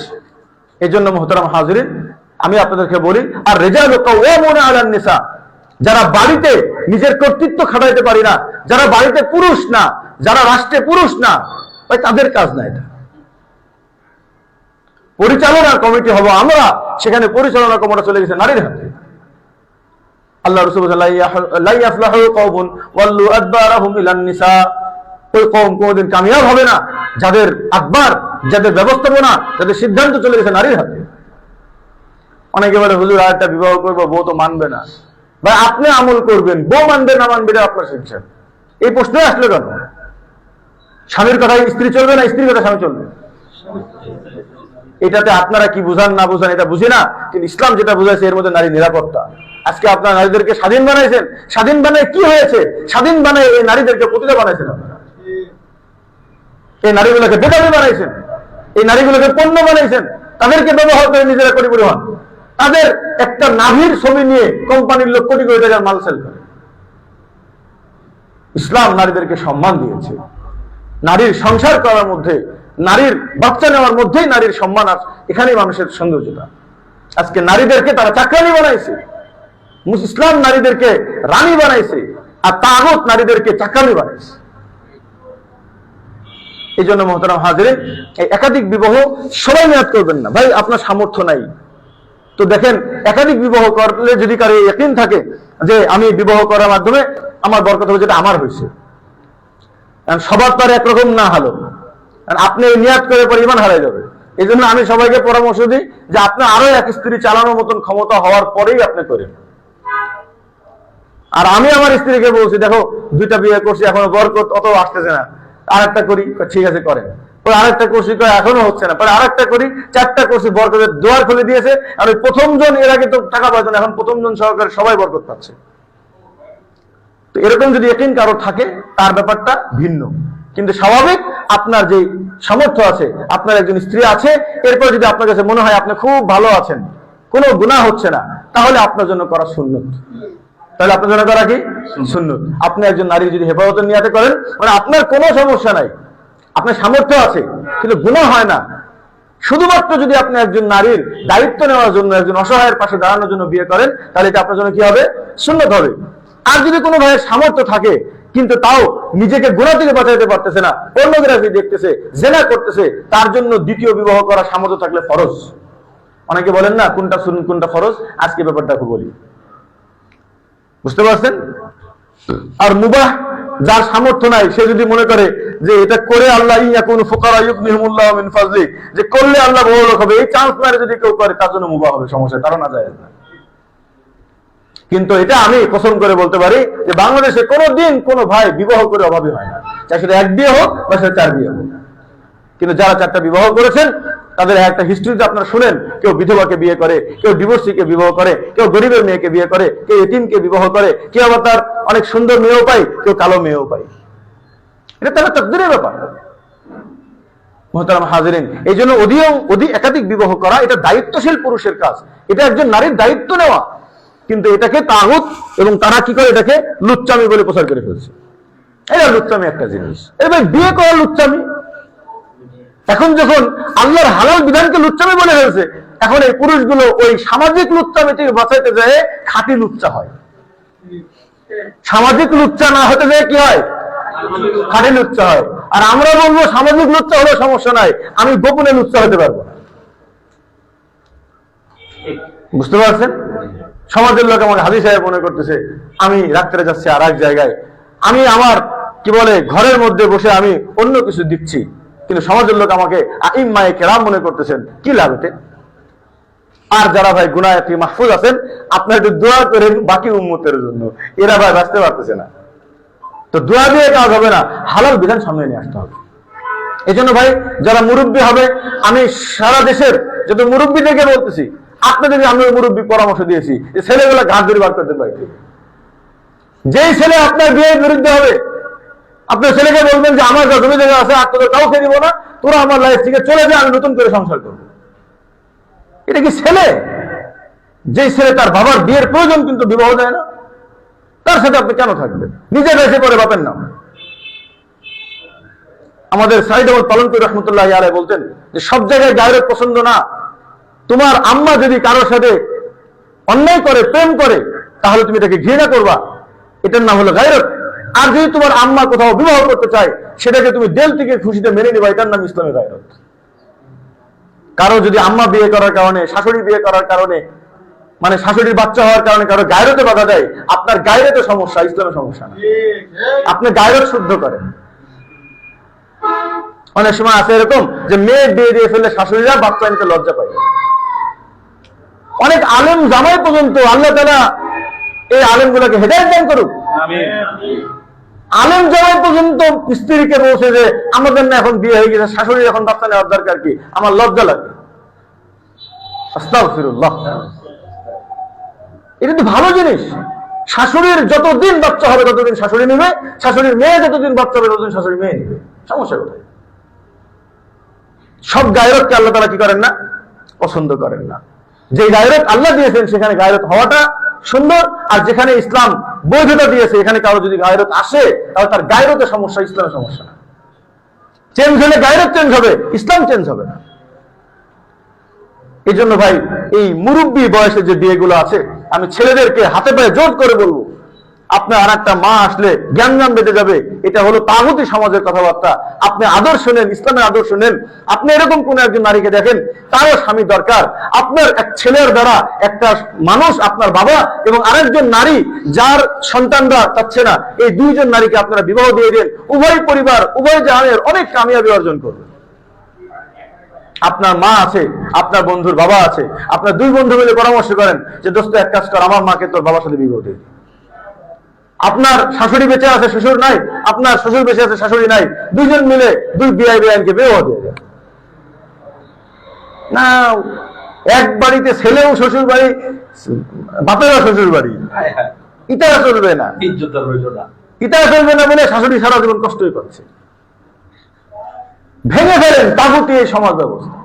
[SPEAKER 1] এই জন্য মুহতারাম হাজিরিন, আমি আপনাদেরকে বলি, আর রিজালু কাওয়ামুনা আলান নিসা, যারা বাড়িতে নিজের কর্তৃত্ব খাটাইতে পারি না, যারা বাড়িতে পুরুষ না, যারা রাষ্ট্রে পুরুষ না, ভাই তাদের কাজ না এটা। পরিচালনা কমিটি হবো আমরা, সেখানে পরিচালনা ক্ষমতা চলে গেছে নারীর হাতে। আল্লাহ রাসূল লা ইয়াফলাহু কওমুন ওয়াল্লু আদবারাহুম ইলান নিসা, ওই কওম কোনদিন কামিয়াব হবে না যাদের আকবার, যাদের ব্যবস্থাপনা, যাদের সিদ্ধান্ত চলে গেছে নারীর হাতে। অনেকে বলে হুজুর আরেকটা বিবাহ করবো, বউ তো মানবে না। ভাই আপনি আমল করবেন, বউ মানবে না মানবে এটা আপনার শিক্ষা। এই প্রশ্ন আসলে কেন? স্বামীর কথায় স্ত্রী চলবে না, স্ত্রীর কথা স্বামী চলবে? এটাতে আপনারা কি বুঝান না বুঝান এটা বুঝি না, কিন্তু ইসলাম যেটা বুঝাইছে এর মধ্যে নারী নিরাপত্তা। আজকে আপনারা নারীদেরকে স্বাধীন বানাইছেন, স্বাধীন বানায় কি হয়েছে? স্বাধীন বানায় এই নারীদেরকে প্রতিটা বানাইছেন আপনারা। এই নারীগুলোকে বেকারি বানাইছেন, এই নারীগুলোকে পণ্য বানাইছেন, তাদেরকে ব্যবহার করে নিজেরা কোটি পরিমাণ, তাদের একটা নাভির ছবি নিয়ে কোম্পানির লোক কোটি কোটি টাকার মাল সেল করে। ইসলাম নারীদেরকে সম্মান দিয়েছে। নারীর সংসার করার মধ্যে, নারীর বাচ্চা নেওয়ার মধ্যেই নারীর সম্মান আছে, এখানেই মানুষের সৌন্দর্যতা। আজকে নারীদেরকে তারা চাকরানি বানাইছে, ইসলাম নারীদেরকে রানী বানাইছে, আর তাগুত নারীদেরকে চাকরানি বানাইছে। এই জন্য মুহতারাম হাজিরিন, এই একাধিক বিবাহ সবাই নিয়াত করবেন না। ভাই আপনার সামর্থ্য নাই তো দেখেন, একাধিক বিবাহ করলে যদি কারো ইয়াকিন থাকে যে আমি বিবাহ করার মাধ্যমে আমার বরকত হবে, যেটা আমার হয়েছে, সবার তো আর একরকম না হলো, আপনি নিয়াত করে পরে ইমান হারাই যাবে। এই জন্য আমি সবাইকে পরামর্শ দিই যে আপনি আরো এক স্ত্রী চালানোর মতন ক্ষমতা হওয়ার পরেই আপনি করেন। আর আমি আমার স্ত্রীকে বলছি, দেখো 2টা বিয়ে করছি, এখনো বরকত অত আসতেছে না, আরেকটা করি। ঠিক আছে করেন। পরে আরেকটা করছি, এখনো হচ্ছে না, পরে আরেকটা করি, 4টা করছি, বরকতের দুয়ার খুলে দিয়েছে। আর ওই প্রথম জন, এর আগে তো টাকা পাইতো না, এখন প্রথম জন সহকারে সবাই বরকত পাচ্ছে। তো এরকম যদি ইয়াকিন কারো থাকে, তার ব্যাপারটা ভিন্ন। কিন্তু স্বাভাবিক, আপনার যে সামর্থ্য আছে, আপনার একজন স্ত্রী আছে, এরপর যদি আপনার কাছে মনে হয় আপনি খুব ভালো আছেন, কোনো গুনাহ হচ্ছে না, তাহলে আপনার জন্য করা সুন্নত। তাহলে আপনার জন্য করা কি সুন্নত। আপনি একজন নারী যদি হেফাজতের নিয়াতে করেন, মানে আপনার কোনো সমস্যা নাই, আপনার সামর্থ্য আছে, কিন্তু গুনাহ হয় না, শুধুমাত্র যদি আপনি একজন নারীর দায়িত্ব নেওয়ার জন্য, একজন অসহায়ের পাশে দাঁড়ানোর জন্য বিয়ে করেন, তাহলে এটা আপনার জন্য কি হবে? সুন্নত হবে। আর যদি কোনো ভাইয়ের সামর্থ্য থাকে, কিন্তু তাও নিজেকে গুনাহ থেকে বাঁচাতে পারতেছে না, পর্নোগ্রাফি দেখতেছে, জেনা করতেছে, তার জন্য দ্বিতীয় বিবাহ করার সামর্থ্য থাকলে ফরজ। অনেকে বলেন না কোনটা সুন্নত কোনটা ফরজ, আজকে ব্যাপারটা খুব বলি, বুঝতে পারছেন? আর মুবাহ, যার সামর্থ্য নাই, সে যদি মনে করে যে এটা করে আল্লাহ ইয়াকুন ফুকারা ইউগনিহুমুল্লাহু মিন ফাজলি, যে করলে আল্লাহ বড় লোক হবে, এই চান্স মেরে যদি কেউ করে, তার জন্য মুবাহ হবে, সমস্যা, কারণ না যায় না। কিন্তু এটা আমি কসম করে বলতে পারি যে বাংলাদেশে কোনোদিন কোনো ভাই বিবাহ করে অভাবী হয় না, চাই সেটা 1 বিয়ে হোক বা সেটা 4 বিয়ে হোক। কিন্তু যারা 4টা বিবাহ করেছেন, তাদের একটা হিস্ট্রিতে আপনারা শুনেন, কেউ বিধবাকে বিয়ে করে, কেউ ডিভোর্সিকে বিবাহ করে, কেউ গরিবের মেয়েকে বিয়ে করে, কেউ এতিমকে বিবাহ করে, কেউ আবার তার অনেক সুন্দর মেয়েও পায়, কেউ কালো মেয়েও পায়। এটা তার তাকদীরের ব্যাপার। মুহতারাম হাজিরিন, এই জন্য একাধিক বিবাহ করা এটা দায়িত্বশীল পুরুষের কাজ, এটা একজন নারীর দায়িত্ব নেওয়া। কিন্তু এটাকে তাগুত এবং তারা কি করে, এটাকে লুচ্চামি বলে প্রচার করে ফেলছে। এটা লুচ্চামি একটা জিনিস, এবার বিয়ে করা লুচ্চামি। এখন যখন আল্লাহর হালাল বিধানকে লুচ্চামি বলে ফেলছে, এখন এই পুরুষগুলো ওই সামাজিক লুচ্চামি থেকে বাঁচাইতে যায় খাঁটি লুচ্চা হয়। সামাজিক লুচ্চা না হতে যায় কি হয়? খাঁটি লুচ্চা হয়। আর আমরা বলবো সামাজিক লুচ্চা হলে সমস্যা নাই, আমি গোপনে লুচ্চা হতে পারবো না। বুঝতে পারছেন? সমাজের লোক আমাকে হাজি সাহেব মনে করতেছে, আমি রাত্রে যাচ্ছি আর এক জায়গায়, আমি আমার কি বলে ঘরের মধ্যে বসে আমি অন্য কিছু দিচ্ছি, কিন্তু সমাজের লোক আমাকে আইম্মায়ে কেরাম মনে করতেছেন, কি লাভ এতে? আর যারা ভাই গুনাহে মাহফুজ আছেন, আপনারা একটু দোয়া করেন বাকি উম্মতের জন্য, এরা ভাই বাঁচতে পারতেছে না। তো দোয়া দিয়ে কাজ হবে না, হালাল বিধান সামনে নিয়ে আসতে হবে। এই জন্য ভাই যারা মুরব্বী হবে, আমি সারা দেশের যত মুরব্বীদেরকে বলতেছি, আপনাদেরকে আমি মুরব্বী পরামর্শ দিয়েছি যে ছেলেগুলা ঘাট ধরে বার করতে পারি। যেই ছেলে আপনার বিয়ের বিরুদ্ধে হবে, আপনার ছেলেকে বলবেন যে আমার যা জমি জায়গা আছে আর তোদের কাউকে দিব না, তোরা আমার লাইফ থেকে চলে যায়, আমি নতুন করে সংসার করবো। এটা কি ছেলে? যেই ছেলে তার বাবার বিয়ের প্রয়োজন কিন্তু বিবাহ দেয় না, তার সাথে আপনি কেন থাকবেন? নিজে বেঁচে পড়ে বাপের নাম। আমাদের সাইদ আহমদ পালনপুর রহমতুল্লাহ আলাইহি বলতেন যে সব জায়গায় গায়রত পছন্দ না। তোমার আম্মা যদি কারোর সাথে অন্যায় করে, প্রেম করে, তাহলে তুমি এটাকে ঘৃণা করবা, এটার নাম হলো গায়রত। আর যদি তোমার আম্মা কোথাও বিবাহ করতে চায়, সেটাকে তুমি দিল থেকে খুশিতে মেনে নিবা, এটার নাম ইসলামী গায়রত। কারো যদি আম্মা বিয়ে করার কারণে, শাশুড়ি বিয়ে করার কারণে, মানে শাশুড়ির বাচ্চা হওয়ার কারণে কারো গায়রতে বাধা দেয়, আপনার গায়রতে সমস্যা, ইসলামের সমস্যা না। আপনি গায়রত শুদ্ধ করেন। অনেক সময় আছে এরকম যে মেয়ে বিয়ে দিয়ে ফেললে শাশুড়িরা বাচ্চা নিতে লজ্জা পায়। অনেক আলেম জামাই পর্যন্ত, আল্লাহ তাআলা এই আলেম গুলোকে হেদায়েত দান করুক, আলেম জামাই পর্যন্ত স্ত্রীকে বলছে যে আমাদের না এখন বিয়ে হয়ে গেছে, শাশুড়ি এখন বাচ্চা নেওয়ার দরকার কি, আমার লজ্জা লাগে। আস্তাগফিরুল্লাহ। এটা তো ভালো জিনিস। শাশুড়ির যতদিন বাচ্চা হবে ততদিন শাশুড়ি নেবে, শাশুড়ির মেয়ে যতদিন বাচ্চা হবে ততদিন শাশুড়ি মেয়ে নেবে, সমস্যা কোথায়? সব গায়রতকে আল্লাহ তাআলা কি করেন না? পছন্দ করেন না। যে গায়রত আল্লাহ দিয়েছেন সেখানে গায়রত হওয়াটা সুন্দর, আর যেখানে ইসলাম বৈধতা দিয়েছে এখানে কারো যদি গায়রত আসে, তাহলে তার গায়রতের সমস্যা, ইসলামের সমস্যা না। চেঞ্জ হলে গায়রত চেঞ্জ হবে, ইসলাম চেঞ্জ হবে না। এই জন্য ভাই এই মুরব্বী বয়সে যে বিয়েগুলো আছে, আমি ছেলেদেরকে হাতে পায়ে জোর করে বলবো, আপনার আর একটা মা আসলে জ্ঞান বেঁধে যাবে। এটা হলো তাগুতি সমাজের কথাবার্তা। আপনি আদর্শ নেন, ইসলামের আদর্শ নেন। আপনি এরকম কোন একজন নারীকে দেখেন, তারও স্বামী দরকার। আপনার এক ছেলের দ্বারা একটা মানুষ, আপনার বাবা এবং আরেকজন নারী যার সন্তানরা চাচ্ছে না, এই দুইজন নারীকে আপনারা বিবাহ দিয়ে দেন, উভয় পরিবার উভয় জাহানের অনেক কামিয়াবি অর্জন করবে। আপনার মা আছে, আপনার বন্ধুর বাবা আছে, আপনার দুই বন্ধু মিলে পরামর্শ করেন যে দোস্ত এক কাজ কর, আমার মাকে তোর বাবার সাথে বিবাহ দিয়ে, আপনার শাশুড়ি বেঁচে আছে, শ্বশুর নাই, আপনার শ্বশুর বেঁচে আছে, শাশুড়ি নাই, দুইজন মিলে দুই বিআই বেআইনকে বিবাহ দিয়ে দেয় না। এক বাড়িতে ছেলেও শ্বশুর বাড়ি, বাপেরও শ্বশুর বাড়ি, এটা চলবে না, এটা চলবে না বলে শাশুড়ি সারা জীবন কষ্টই পাচ্ছে। ভেঙে ফেলেন তাগুতি এই সমাজ ব্যবস্থা,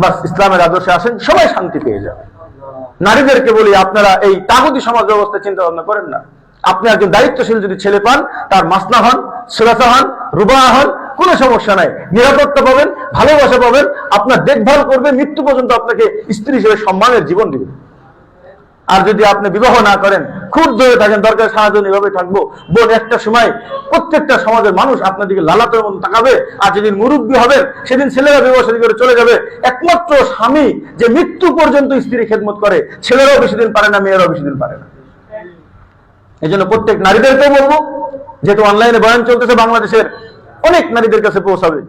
[SPEAKER 1] বাস ইসলামের আদর্শে আসেন, সবাই শান্তি পেয়ে যাবে। নারীদেরকে বলি, আপনারা এই তাগুতি সমাজ ব্যবস্থা চিন্তা ভাবনা করেন না। আপনি একজন দায়িত্বশীল যদি ছেলে পান, তার মাসনা হন, সুরাসা হন, রুবা হন, কোনো সমস্যা নাই, নিরাপত্তা পাবেন, ভালোবাসা পাবেন, আপনার দেখভাল করবে, মৃত্যু পর্যন্ত আপনাকে স্ত্রী হিসেবে সম্মানের জীবন দিবে। আর যদি আপনি বিবাহ না করেন, খুব ধরে থাকেন, দরকার সারাজন এভাবে থাকবো, বোন একটা সময় প্রত্যেকটা সমাজের মানুষ আপনার দিকে লালাতের মতো তাকাবে। আর যেদিন মুরব্বী হবেন, সেদিন ছেলেরা বিবাহ শাদী করে চলে যাবে। একমাত্র স্বামী যে মৃত্যু পর্যন্ত স্ত্রী খেদমত করে, ছেলেরাও বেশি দিন পারে না, মেয়েরাও বেশি দিন পারে না। এই জন্য প্রত্যেক নারীদেরকেও বলবো, যেহেতু অনলাইনে বয়ান চলতেছে, বাংলাদেশের অনেক নারীদের কাছে পৌঁছাবে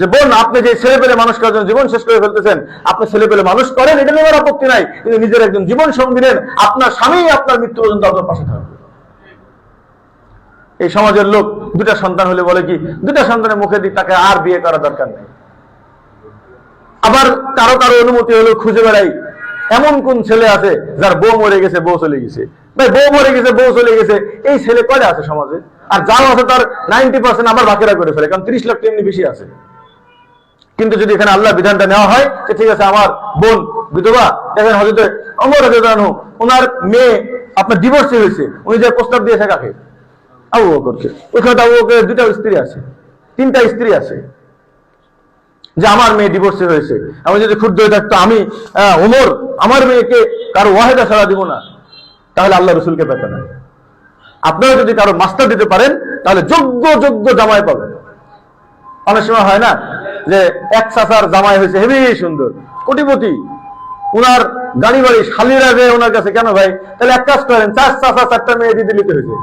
[SPEAKER 1] যে বোন, আপনি যে ছেলে পেলে মানুষ করার জন্য জীবন শেষ করে ফেলতেছেন, আপনি ছেলে পেলে মানুষ করেন, এটা নিয়ে আপত্তি নাই, কিন্তু নিজের একজন জীবন সঙ্গী নেন, আপনার স্বামী আপনার মৃত্যু পর্যন্ত আপনার পাশে থাকবে। এই সমাজের লোক দুটা সন্তান হলে বলে কি, দুটা সন্তানের মুখে দিক তাকে আর বিয়ে করা দরকার নেই। আবার কারো কারো অনুমতি হলো খুঁজে বেড়াই, এমন কোন ছেলে আছে যার বউ মরে গেছে, বউ চলে গেছে। ভাই, বউ মরে গেছে, বউ চলে গেছে, এই ছেলে কয়টা আছে সমাজে? আর যাও আছে তার 90% আবার বাকিরা করে ফেলে, কারণ 30 লাখ তো এমনি বেশি আছে। কিন্তু যদি এখানে আল্লাহ বিধানটা নেওয়া হয় যে ঠিক আছে, আমার বোন বিধবা, দেখেন হযরত ওমর রাদিয়াল্লাহু আনহু, ওনার মেয়ে আপনার ডিভোর্স হয়েছে, উনি যে প্রস্তাব দিয়েছে কাকে? আবু বকরকে। ওইখানে আবু বকরের দুটা স্ত্রী আছে, তিনটা স্ত্রী আছে, যে আমার মেয়ে ডিভোর্সে হয়েছে, আমি যদি ক্ষুব্ধ হয়ে থাকতো, আমি ওমর আমার মেয়েকে কারো ওয়াহেদা ছাড়া দিব না, তাহলে আল্লাহ রসুলকে পেতে না। আপনারা যদি কারো মাস্টার দিতে পারেন, তাহলে যোগ্য যোগ্য জামাই পাবেন। অনেক সময় হয় না যে এক চাচার জামাই হয়েছে হেবি সুন্দর, কোটিপতি, ওনার গাড়ি বাড়ি, শালিরা যে ওনার কাছে, কেন ভাই? তাহলে এক কাজ করেন, 4 চাচা 4টা মেয়ে দিতে নিতে হয়েছে,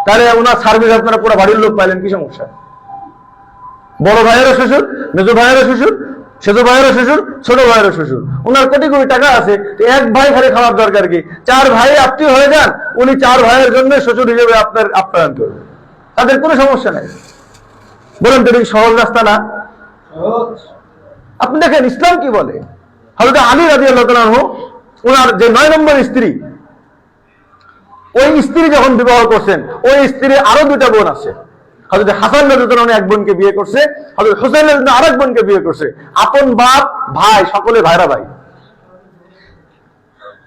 [SPEAKER 1] তাহলে ওনার সার্ভিস আপনারা পুরো বাড়ির লোক পাইলেন, কি সমস্যা? বড় ভাইয়েরও শ্বশুর, মেজো ভাইয়েরও শ্বশুর, সেজো ভাইয়েরও শ্বশুর, ছোট ভাইয়েরও শ্বশুর, ওনার কোটি কোটি টাকা আছে, এক ভাই খালি খাওয়ার দরকার কি? 4 ভাই আত্মীয় হয়ে যান, উনি 4 ভাইয়ের জন্য শ্বশুর হিসেবে আপনার আপ্যায়ন করবে, তাদের কোনো সমস্যা নাই। বলেন তো, সহজ রাস্তা না? আপনি দেখেন ইসলাম কি বলে। হযরত আলী রাদিয়াল্লাহু তাআলা আনহু, ওনার যে 9 নম্বর স্ত্রী, ওই স্ত্রী যখন বিবাহ করছেন, ওই স্ত্রীর আরো 2টা বোন আছে। হযরত হাসান রাদিয়াল্লাহু তাআলা একজন কে বিয়ে করছে, হযরত হুসাইন রাদিয়াল্লাহু তাআলা আরেক বোনকে বিয়ে করছে। আপন বাপ ভাই, সকলে ভাইরা ভাই।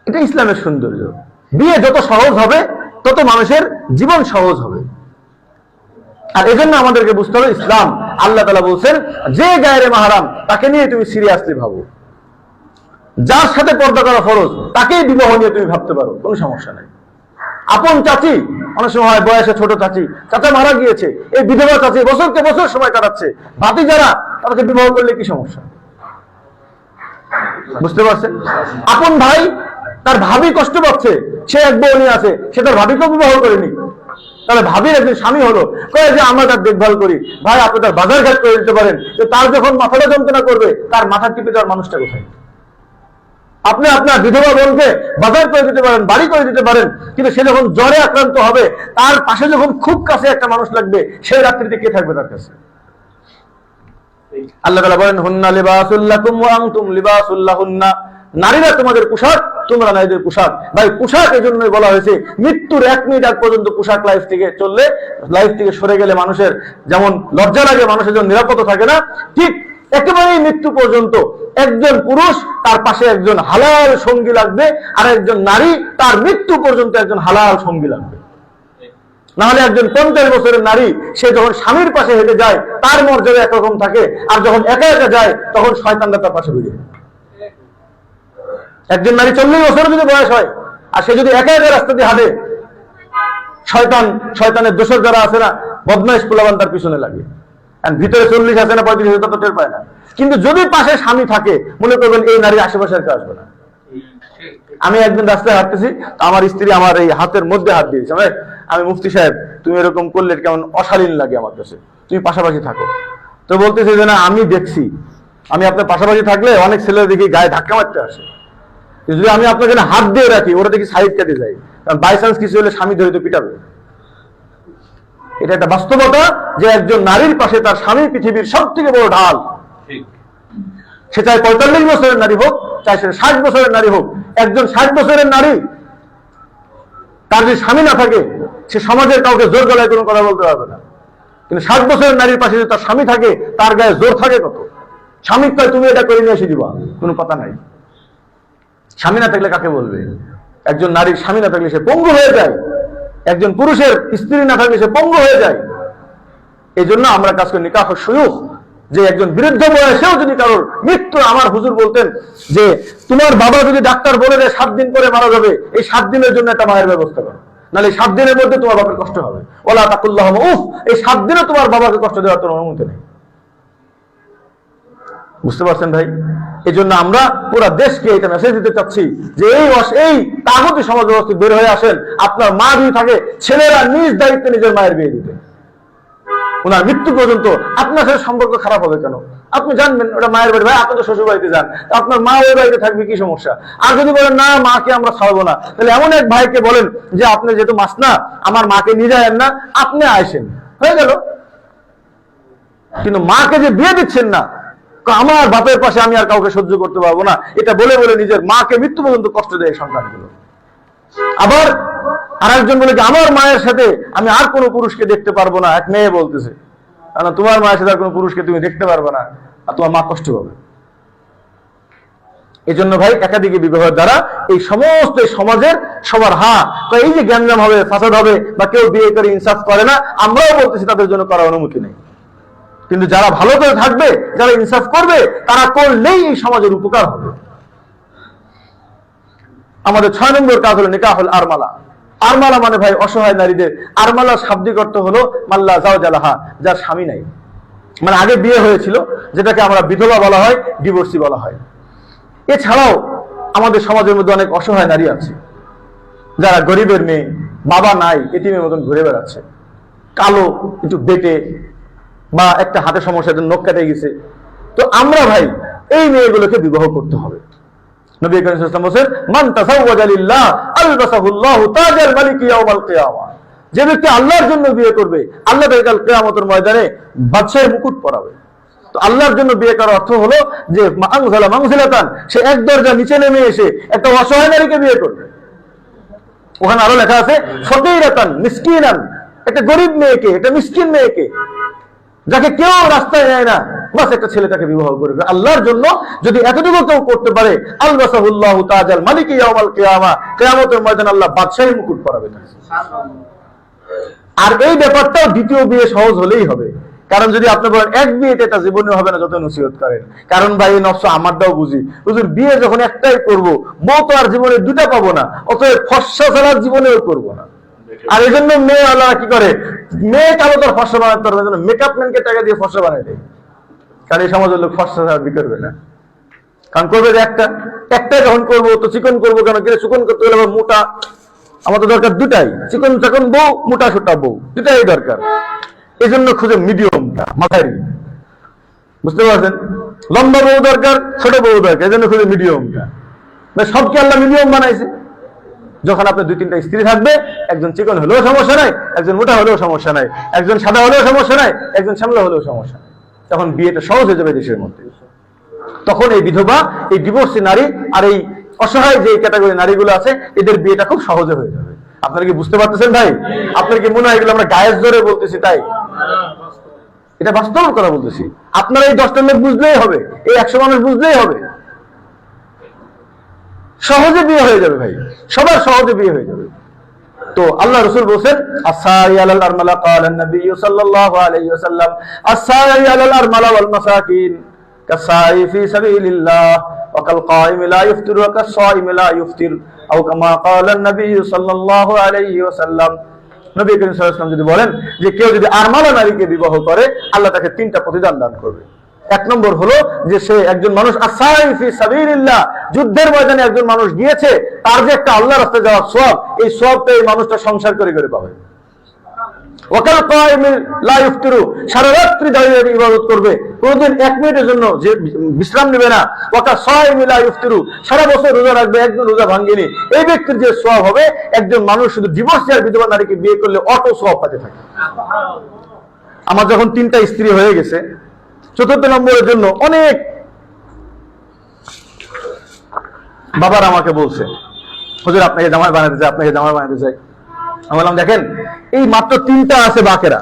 [SPEAKER 1] এটা ইসলামের সৌন্দর্য। বিয়ে যত সহজ হবে, তত মানুষের জীবন সহজ হবে। আর এজন্য আমাদেরকে বুঝতে হবে, ইসলাম, আল্লাহ তাআলা বলছেন, যে গায়রে মাহরাম তাকে নিয়ে তুমি সিরিয়াসলি ভাবো, যার সাথে পর্দা করা ফরজ তাকেই বিবাহ নিয়ে তুমি ভাবতে পারো, কোনো সমস্যা নাই। আপন চাচি, অনেক সময় বয়সে ছোট চাচি, চাচা মারা গিয়েছে, এই বিধবা চাচি বছরকে বছর সময় কাটাচ্ছে, ভাতি যারা, তাদেরকে বিবাহ করলে কি সমস্যা? বুঝতে পারছেন? আপন ভাই, তার ভাবি কষ্ট পাচ্ছে, সে এক বউ নিয়ে আছে, সে তার ভাবিকেও বিবাহ করেনি, তাহলে ভাবির একজন স্বামী হলো, কয়ে যে আমরা তার দেখভাল করি, ভাই আপনি তার বাজার ঘাট করে দিতে পারেন, তার যখন মাথাটা যন্ত্রণা করবে, তার মাথা টিপে দেওয়ার মানুষটা কোথায়? আপনি আপনার বিধবা বোনকে বাজার করে দিতে পারেন, বাড়ি করে দিতে পারেন, কিন্তু সে যখন জ্বরে আক্রান্ত হবে, তার পাশে যখন খুব কাছে একটা মানুষ লাগবে, সেই রাত্রিতে কে থাকবে তার কাছে? আল্লাহ তাআলা বলেন, হুন্না লিবাসুল লাকুম ওয়া আনতুম লিবাসুল লাহুন্না, নারীরা তোমাদের পোশাক, তোমরা নারীদের পোশাক। ভাই, পোশাক এই জন্যই বলা হয়েছে, মৃত্যুর 1 মিনিট আগ পর্যন্ত পোশাক লাইফ থেকে চললে, লাইফ থেকে সরে গেলে মানুষের যেমন লজ্জা লাগে, মানুষের জন্য নিরাপদ থাকে না, ঠিক একেবারেই মৃত্যু পর্যন্ত একজন পুরুষ, তার পাশে একজন হালাল সঙ্গী লাগবে, আর একজন নারী, তার মৃত্যু পর্যন্ত একজন হালাল সঙ্গী লাগবে। নাহলে একজন 50 বছরের নারী, সে যখন স্বামীর পাশে হেঁটে যায়, তার মর্যাদা একরকম থাকে, আর যখন একা একা যায়, তখন শয়তানরা তার পাশে বেরিয়ে যায়। একজন নারী 40 বছর যদি বয়স হয়, আর সে যদি একা একা রাস্তা দিয়ে হাঁটে, শয়তানের দোষর যারা আছে না, বদমাইশ পোলাপান তার পিছনে লাগে, আর ভিতরে 40 আছে না 35 আছে, তত টের পায় না। কিন্তু যদি পাশে স্বামী থাকে, মনে করবেন এই নারীর আশেপাশে আর কেউ আসবে না। আমি একদিন রাস্তায় হাঁটতেছি, আমার স্ত্রী আমার এই হাতের মধ্যে হাত দিয়েছে, আমি মুফতি সাহেব, তুমি এরকম করলে কেমন অশালীন লাগে আমার কাছে, তুমি পাশাপাশি থাকো। তো বলতেছে যে না, আমি দেখছি, আমি আপনার পাশাপাশি থাকলে অনেক ছেলে দেখি গায়ে ধাক্কা মারতে আসে, যদি আমি আপনাকে হাত দিয়ে রাখি, ওরা দেখি সাইড কেটে যায়, কারণ বাই চান্স কিছু হলে স্বামী ধরে তো পিটাবে। এটা একটা বাস্তবতা যে একজন নারীর পাশে তার স্বামী পৃথিবীর সব থেকে বড় ঢাল। সে চাই 45 বছরের নারী হোক, চাই সে 60 বছরের নারী হোক। একজন 60 বছরের নারী, তার যদি স্বামী না থাকে, সে সমাজের কাউকে জোর গলায় কোনো কথা বলতে পারবে না। কিন্তু 60 বছরের নারীর পাশে যদি তার স্বামী থাকে, তার গায়ে জোর থাকে কত। স্বামী কয় তুমি এটা করে নিয়ে এসে দিবা, কোনো কথা নাই। স্বামী না থাকলে কাকে বলবে? একজন নারীর স্বামী না থাকলে সে পঙ্গু হয়ে যায়, একজন পুরুষের স্ত্রী না থাকলে সে পঙ্গু হয়ে যায়। এই জন্য আমরা কাজ করি নিকাহ সুয়ুখ, যে একজন বৃদ্ধ বয়সেও যদি কারোর মৃত্যু, আমার হুজুর বলতেন যে তোমার বাবা যদি ডাক্তার বলে দেয় 7 দিন পরে মারা যাবে, এই 7 দিনের জন্য একটা মায়ের ব্যবস্থা করো, নাহলে 7 দিনের মধ্যে তোমার বাবার কষ্ট হবে। ওলা তাকুল্লাহ উফ, এই 7 দিনে তোমার বাবাকে কষ্ট দেওয়ার তোমার অনুমতি নেই। বুঝতে পারছেন ভাই? এই জন্য আমরা পুরো দেশকে এটা মেসেজ দিতে চাচ্ছি যে এই তাগুতি সমাজ ব্যবস্থা বের হয়ে আসেন। আপনার মা যদি থাকে, ছেলেরা নিজ দায়িত্বে নিজের মায়ের বিয়ে দিতে, ওনার মৃত্যু পর্যন্ত। আপনার সাথে সম্পর্ক খারাপ হবে কেন? আপনি জানবেন ওটা মায়ের বাড়ি, ভাই আপনি তো শ্বশুর বাড়িতে যান, আপনার মা ওই বাড়িতে থাকবে, কি সমস্যা? আর যদি বলেন না মাকে আমরা ছাড়বো না, তাহলে এমন এক ভাইকে বলেন যে আপনি যেহেতু মাস না, আমার মাকে নিয়ে যায়েন না, আপনি আইসেন, হয়ে গেল। কিন্তু মাকে যে বিয়ে দিচ্ছেন না, আমার বাপের পাশে আমি আর কাউকে সহ্য করতে পারবো না, এটা বলে বলে নিজের মাকে মৃত্যু পর্যন্ত কষ্ট দেয় সন্তানগুলো। আবার আর একজন বলে যে আমার মায়ের সাথে আমি আর কোনো পুরুষকে দেখতে পারবো না। এক মেয়ে বলতেছে, তোমার মায়ের সাথে আর কোনো পুরুষকে তুমি দেখতে পারবে না, আর তোমার মা কষ্ট পাবে। এই জন্য ভাই একাধিক বিবাহের দ্বারা এই সমস্ত সমাজের সবার এই যে গ্যাঞ্জাম হবে, ফাসাদ হবে, বা কেউ বিয়ে করে ইনসাফ করে না, আমরাও বলতেছি তাদের জন্য করার অনুমতি নেই। কিন্তু যারা ভালো করে থাকবে, যারা ইনসাফ করবে, তারা করলেই এই সমাজের উপকার হবে। আমাদের 6 নম্বর কাজ হলো নিকাহুল আরমালা। আরমালা মানে ভাই অসহায় নারীদের। আরমালা শাব্দিক অর্থ হলো মাল্লা জাওজালাহা, যার স্বামী নাই, মানে আগে বিয়ে হয়েছিল, যেটাকে আমরা বিধবা বলা হয়, ডিভোর্সি বলা হয়। এছাড়াও আমাদের সমাজের মধ্যে অনেক অসহায় নারী আছে, যারা গরিবের মেয়ে, বাবা নাই, এতিমের মতন ঘুরে বেড়াচ্ছে, কালো, একটু বেটে, বা একটা হাতে সমস্যা, নখ কেটে গেছে। তো আমরা ভাই এই মেয়েগুলোকে বিবাহ করতে হবে। নবী করিম সাল্লাল্লাহু আলাইহি ওয়াসাল্লাম বলেন, মান তাযাওয়াজা লিল্লাহ আলবাসাহুল্লাহু তাজাল মালিকি ইয়াউমাল কিয়ামা। যে ব্যক্তি আল্লাহর জন্য বিয়ে করবে, আল্লাহ তাকে কাল কিয়ামতের ময়দানে বাদশাহের মুকুট পরাবে। তো আল্লাহর জন্য বিয়ে করার অর্থ হলো যে মানজালা মানজিলাতান, সে এক দরজা নিচে নেমে এসে একটা অসহায় নারীকে বিয়ে করবে। ওখানে আরো লেখা আছে ফকিরাতান মিসকিনান, একটা গরিব মেয়েকে, একটা মিসকিন মেয়েকে, যাকে কেউ রাস্তায় নেয় না, বাস একটা ছেলে তাকে বিবাহ করবে আল্লাহর জন্য। যদি এতটুকু কেউ করতে পারে, আলবাসাহুল্লাহু তাজাল মালিকি ইয়াউমাল কিয়ামা, কিয়ামতের ময়দানে আল্লাহ বাদশাহী মুকুট পরাবে। আর এই ব্যাপারটাও দ্বিতীয় বিয়ে সহজ হলেই হবে। কারণ যদি আপনি বলেন এক বিয়েতে এটা জীবনে হবে না, যত নসিহত করেন। কারণ ভাই এই নফস আমারটাও বুঝি, হুজুর বিয়ে যখন একটাই করব, বউ তো আর জীবনে দুটা পাবো না, অতএব ফর্সা ছাড়া জীবনেও করবো না। আর এই জন্য মেয়ে আল্লাহ কি করে, মেয়ে কালো তার ফর্সা বানাতে পারবে না, মেকআপ ম্যানকে টাকা দিয়ে ফর্সা বানাই দেয়। কারণ এই সমাজের লোক ফর্সা ছাড়া বিয়ে করবে না। কারণ করবে যে একটাই যখন করবো, তো চিকন করবো কেন? চিকন করতে গেলে মোটা, আমাদের দরকার দুটাই, চিকন চাকন বউ, মোটা সোটা বউ, দুটাই দরকার। এই জন্য খুঁজে মিডিয়ামটা মাথায়, বুঝতে পারছেন? লম্বা বউ দরকার, ছোট বউ দরকার, এই জন্য খুঁজে মিডিয়ামটা। সবকে আল্লাহ মিডিয়াম বানাইছে। যখন আপনার 2-3টা স্ত্রী থাকবে, একজন চিকন হলেও সমস্যা নাই, একজন মোটা হলেও সমস্যা নাই, একজন সাদা হলেও সমস্যা নাই, একজন শ্যামলা হলেও সমস্যা নাই, তখন বিয়েটা সহজ হয়ে যাবে দেশের মধ্যে। তখন এই বিধবা, এই ডিভোর্সি নারী আর এই অসহায় যে ক্যাটাগরি নারীগুলো আছে, এদের বিয়েটা খুব সহজে হয়ে যাবে। আপনারা কি বুঝতে পারতেছেন ভাই? আপনার কি মনে হয় এগুলো আমরা গায়ের জোরে বলতেছি? তাই এটা বাস্তব কথা বলতেছি। আপনারা এই 10টা লোক বুঝলেই হবে, এই 100 মানুষ বুঝলেই হবে, সহজে বিয়ে হয়ে যাবে ভাই, সবার সহজে বিয়ে হয়ে যাবে। তো আল্লাহ রাসূল বলেন, আস-সাই আলাল আরমালা, ক্বালা নবী সাল্লাল্লাহু আলাইহি ওয়াসাল্লাম, আস-সাই আলাল আরমালা ওয়াল মাসাকিন কাস-সাই ফি সাবিলিল্লাহ ওয়া কাল কায়িম লা ইফতির ওয়া কাস-সাইম লা ইফতির, আও কামা ক্বালা নবী সাল্লাল্লাহু আলাইহি ওয়াসাল্লাম। নবী করিম সাল্লাল্লাহু আলাইহি ওয়াসাল্লাম যদি বলেন যে কেউ যদি আরমালা নারীকে বিবাহ করে, আল্লাহ তাকে 3টা প্রতিদান দান করবে। 1 নম্বর হলো যে সে একজন মানুষ আস-সাই ফি সাবিলিল্লাহ, যুদ্ধের ময়দানে একজন মানুষ গিয়েছে, তার যে একটা আল্লাহর রাস্তায় যাওয়ার সওয়াব, এই সওয়াবটা এই মানুষটা সংসার করে করে পাবে। ওয়াকাল কায়িমিন লা ইফতিরু, সারা রাত্রি দাঁড়িয়ে ইবাদত করবে, কোনদিন 1 মিনিটের জন্য যে বিশ্রাম নেবে না। ওয়াকাল সায়িমিন লা ইফতিরু, সারা বছর রোজা রাখবে, একদিন রোজা ভাঙেনি। এই ব্যক্তির যে সওয়াব হবে, একজন মানুষ শুধু ডিভোর্সি আর বিধবা নারীকে বিয়ে করলে অটো সওয়াব পাতে থাকে। আমার যখন 3টা স্ত্রী হয়ে গেছে, 4th নম্বরের জন্য অনেক বাবার আমাকে বলছে, হুজুর আপনাকে জামাই বানাতে চাই, আপনাকে জামাই বানাতে চাই। আমি বললাম দেখেন, এই মাত্র 3টা আছে বাকেরা,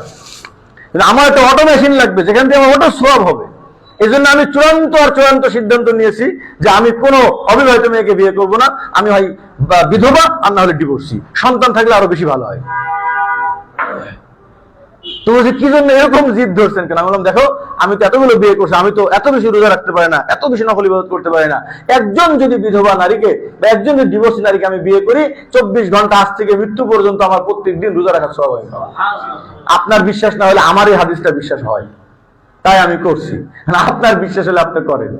[SPEAKER 1] আমার একটা অটো মেশিন লাগবে যেখান থেকে আমার অটো সওয়াব হবে। এই জন্য আমি চূড়ান্ত সিদ্ধান্ত নিয়েছি যে আমি কোনো অবিবাহিত মেয়েকে বিয়ে করব না। আমি হয় বিধবা আর না হলে ডিভোর্সি, সন্তান থাকলে আরো বেশি ভালো হয়। তো বলছে কি জন্য এরকম জিদ ধরছেন কেন? আমি বললাম দেখো, আমি তো এতগুলো বিয়ে করছি, আমি তো এত বেশি রোজা রাখতে পারি না, এত বেশি নফল ইবাদত করতে পারি না। একজন যদি বিধবা নারীকে বা একজন যদি ডিভোর্সি নারীকে আমি বিয়ে করি, 24 ঘন্টা আজ থেকে মৃত্যু পর্যন্ত আমার প্রত্যেকদিন রোজা রাখার সওয়াব হয়। আপনার বিশ্বাস না হলে আমার এই হাদিসটা বিশ্বাস হয়, তাই আমি করছি। আপনার বিশ্বাস হলে আপনি করেন।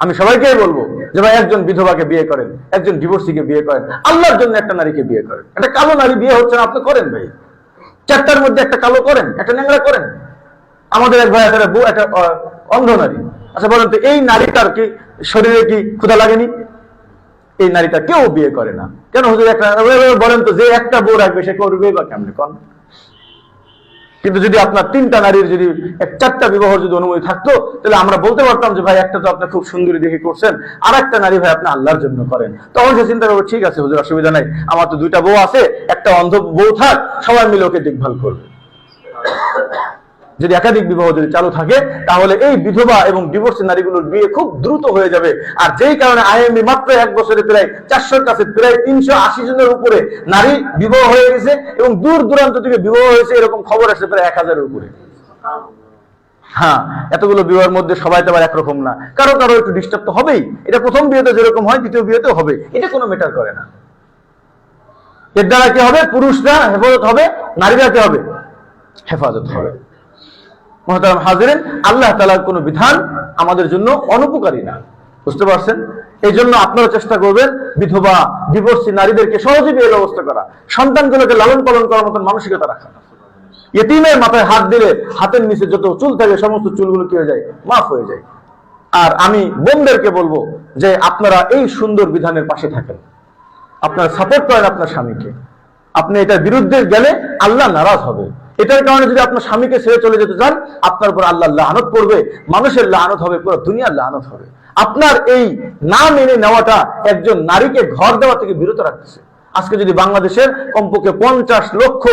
[SPEAKER 1] আমি সবাইকেই বলবো যে ভাই একজন বিধবাকে বিয়ে করেন, একজন ডিভোর্সিকে বিয়ে করেন, আল্লাহর জন্য একটা নারীকে বিয়ে করেন। একটা কালো নারী বিয়ে হচ্ছে না, আপনি করেন ভাই। 4টার মধ্যে একটা কালো করেন, একটা ন্যাংরা করেন। আমাদের এক ভাই একটা বউ, একটা অন্ধ নারী। আচ্ছা বলেন তো, এই নারীটার কি শরীরে কি ক্ষুধা লাগেনি? এই নারীটা কেউ বিয়ে করে না কেন? হুজুর একটা বলেন তো, যে একটা বউ রাখবে সে করবে বা কেমনে কোন? কিন্তু যদি আপনার 3টা নারীর যদি 4টা বিবাহ যদি অনুমতি থাকতো, তাহলে আমরা বলতে পারতাম যে ভাই একটা তো আপনি খুব সুন্দরী দেখে করছেন, আর একটা নারী ভাই আপনি আল্লাহর জন্য করেন। তখন সে চিন্তা করবে ঠিক আছে হুজুর, অসুবিধা নাই, আমার তো 2টা বউ আছে, একটা অন্ধ বউ থাক, সবাই মিলে ওকে দেখভাল করবে। যদি একাধিক বিবাহ যদি চালু থাকে, তাহলে এই বিধবা এবং ডিভোর্সি নারীগুলোর বিয়ে খুব দ্রুত হয়ে যাবে। আর যেই কারণে আইএমবি মাত্র 1 বছরে প্রায় 400-র কাছে প্রায় 380 জনের উপরে নারী বিবাহ হয়ে গেছে, এবং দূর দূরান্ত থেকে বিবাহ হয়েছে এরকম খবর আসছে প্রায় 1000-এর উপরে। হ্যাঁ, এতগুলো বিবাহের মধ্যে সবাই তো আবার একরকম না, কারো কারো একটু ডিস্টার্ব তো হবেই। এটা প্রথম বিয়েতে যেরকম হয়, দ্বিতীয় বিয়েতেও হবে, এটা কোনো ম্যাটার করে না। এর দ্বারা কি হবে? পুরুষরা হেফাজত হবে, নারীরা কি হবে? হেফাজত হবে। মুহতারাম হাজিরিন, আল্লাহ তাআলার কোনো বিধান আমাদের জন্য অনুপকারী না, বুঝতে পারছেন? এই জন্য আপনারা চেষ্টা করবেন বিধবা ডিভোর্সি নারীদেরকে সহজে বিয়ের ব্যবস্থা করা, সন্তানগুলোকে লালন পালন করার মতন মানসিকতা রাখা। ইতিমের মাথায় হাত দিলে হাতের নিচে যত চুল থাকে সমস্ত চুলগুলো কি হয়ে যায়? মাফ হয়ে যায়। আর আমি বোনদেরকে বলবো যে আপনারা এই সুন্দর বিধানের পাশে থাকেন, আপনারা সাপোর্ট করেন আপনার স্বামীকে। আপনি এটার বিরুদ্ধে গেলে আল্লাহ নারাজ হবে। এটার কারণে যদি আপনার স্বামীকে ছেড়ে চলে যেতে চান, আপনার উপর আল্লাহর লানত পড়বে, মানুষের লানত হবে, পুরো দুনিয়ার লানত হবে। আপনার এই না মেনে নেওয়াটা একজন নারীকে ঘর দেওয়া থেকে বিরত রাখতেছে। আজকে যদি বাংলাদেশের কমপক্ষে 50 লক্ষ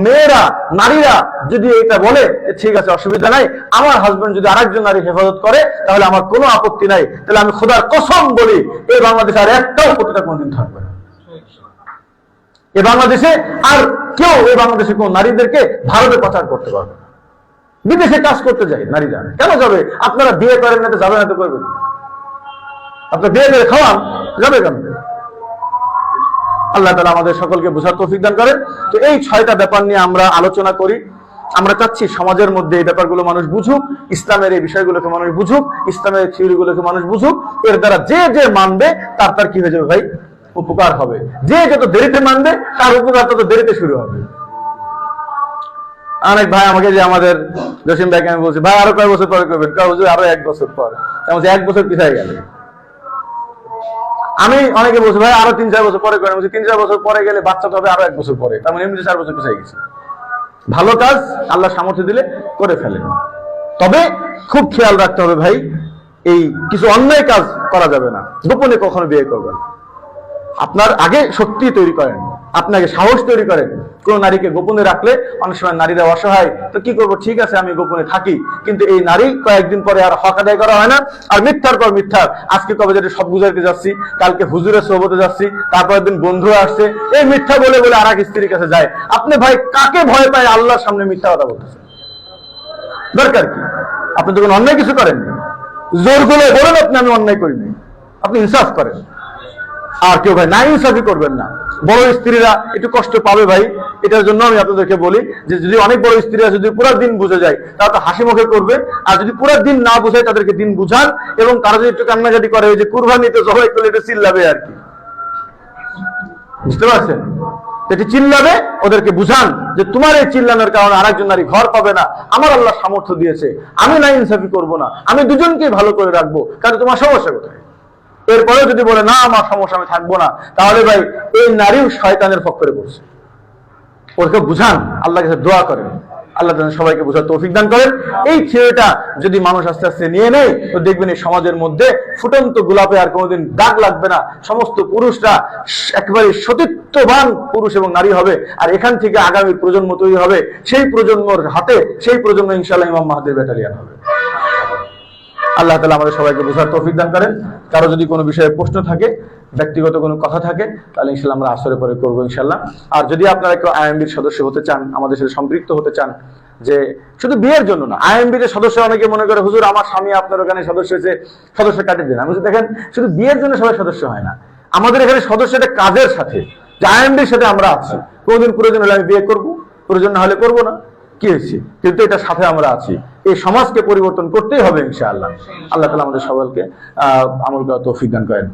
[SPEAKER 1] মেয়েরা, নারীরা যদি এটা বলে ঠিক আছে অসুবিধা নাই, আমার হাজবেন্ড যদি আরেকজন নারী হেফাজত করে তাহলে আমার কোনো আপত্তি নাই, তাহলে আমি খোদার কসম বলি এই বাংলাদেশে আর একটাও প্রতিটা কোনদিন থাকবে না। এই বাংলাদেশে আর কেউ এই বাংলাদেশে কোন নারীদেরকে ভারতে পাচার করতে পারবে না। বিদেশে কাজ করতে যায় নারীরা, কেন যাবে? আপনারা বিয়ে করেন না তো যাবে না তো করবেন? আপনার বিয়ে করে খাওয়ান, যাবে কেন? আল্লাহ তাআলা আমাদের সকলকে বোঝার তৌফিক দান করেন। তো এই 6টা ব্যাপার নিয়ে আমরা আলোচনা করি। আমরা চাচ্ছি সমাজের মধ্যে এই ব্যাপারগুলো মানুষ বুঝুক, ইসলামের এই বিষয়গুলোকে মানুষ বুঝুক, ইসলামের থিওরিগুলোকে মানুষ বুঝুক। এর দ্বারা যে যে মানবে তার কি হয়ে যাবে ভাই? উপকার হবে। যে যত দেরিতে মানবে তার উপকার তত দেরিতে শুরু হবে। অনেক ভাই আমাকে, যে আমাদের জসিম ভাইকে আমি বলছি, ভাই আরো কয় বছর পরে করবেন? হুজুর আরো 1 বছর পর। আমি 1 বছর পিছাই গেলে। আমি অনেকে বলছি ভাই আরো 3-4 বছর পরে করেন। 3-4 বছর পরে গেলে বাচ্চা তো হবে আরো 1 বছর পরে, তার মানে এমনি 4 বছর পিছাই গেছি। ভালো কাজ আল্লাহ সামর্থ্য দিলে করে ফেলেন, তবে খুব খেয়াল রাখতে হবে ভাই, এই কিছু অন্যায় কাজ করা যাবে না। গোপনে কখনো বিয়ে করবেন। আপনার আগে শক্তি তৈরি করেন, আপনাকে সাহস তৈরি করেন। কোন নারীকে গোপনে রাখলে অনেক সময় নারীরা অসহায়, তো কি করবো, ঠিক আছে আমি গোপনে থাকি, কিন্তু এই নারী কয়েকদিন পরে আর হক আদায় করা হয় না, আর মিথ্যার পর মিথ্যার। আজকে কবে যেটা সব বুঝাইতে যাচ্ছি, কালকে হুজুরের সোহবতে যাচ্ছি, তারপরের দিন বন্ধু আসছে, এই মিথ্যা বলে বলে আর এক স্ত্রীর কাছে যায়। আপনি ভাই কাকে ভয় পায় আল্লাহর সামনে মিথ্যা কথা বলতেছেন? দরকার কি? আপনি তো কোনো অন্যায় কিছু করেননি, জোর করে বলেন আপনি আমি অন্যায় করিনি, আপনি ইনসাফ করেন। আর কেউ ভাই না ইনসাফি করবেন না। বড় স্ত্রীরা একটু কষ্ট পাবে ভাই, এটার জন্য আমি আপনাদেরকে বলি যে যদি অনেক বড় স্ত্রীরা যদি পুরো দিন বুঝে যায় তারা তো হাসি মুখে করবে, আর যদি পুরো দিন না বুঝায় তাদেরকে দিন বুঝান, এবং তারা যদি একটু কান্নাকাটি করে, ওই যে কুরবানিতে জবাই করলে একটু চিল্লাবে আর কি, বুঝতে পারছেন? যেটি চিল্লাবে ওদেরকে বুঝান যে তোমার এই চিল্লানোর কারণে আরেকজন নারী ঘর পাবে না, আমার আল্লাহ সামর্থ্য দিয়েছে, আমি না ইনসাফি করবো না, আমি দুজনকেই ভালো করে রাখবো, কারণ তোমার সমস্যা কোথায়? এরপরেও যদি বলে না আমার সমস্যা, আমি থাকবো না, তাহলে ভাই এই নারীও শয়তানের পক্ষে পড়ছে। ওকে বুঝান, আল্লাহর কাছে দোয়া করেন, আল্লাহ যেন সবাইকে বোঝার তৌফিক দান করেন। এই থিওরিটা যদি মানুষ আস্তে আস্তে নিয়ে নেয়, তো দেখবেন এই সমাজের মধ্যে ফুটন্ত গোলাপে আর কোনোদিন দাগ লাগবে না। সমস্ত পুরুষরা একেবারে সতীত্ববান পুরুষ এবং নারী হবে, আর এখান থেকে আগামী প্রজন্ম তৈরি হবে। সেই প্রজন্মর হাতে, সেই প্রজন্ম ইনশাআল্লাহ ইমাম মাহাদির ব্যাটালিয়ান হবে। আল্লাহ তাআলা আমাদের সবাইকে বোঝার তৌফিক দান করেন। কারো যদি কোনো বিষয়ে প্রশ্ন থাকে, ব্যক্তিগত কোনো কথা থাকে, তাহলে ইনশাআল্লাহ আমরা আসরে পরে করবো ইনশাআল্লাহ। আর যদি আপনারা কেউ আইএমবির সদস্য হতে চান, আমাদের সাথে সম্পৃক্ত হতে চান, যে শুধু বিয়ের জন্য না, আইএমবির সদস্য অনেকে মনে করে হুজুর আমার স্বামী আপনার ওখানে সদস্য হয়েছে, সদস্য কাটিয়ে দেন। আমি দেখেন শুধু বিয়ের জন্য সবাই সদস্য হয় না, আমাদের এখানে সদস্য একটা কাজের সাথে, যে আইএমবির সাথে আমরা আছি, কোনোদিন প্রয়োজন হলে আমি বিয়ে করবো, প্রয়োজন না হলে করবো না, কি হয়েছে, কিন্তু এটার সাথে আমরা আছি। এই সমাজকে পরিবর্তন করতেই হবে ইনশাআল্লাহ। আল্লাহ তাআলা আমাদের সকলকে আমল করার তৌফিক দান করেন।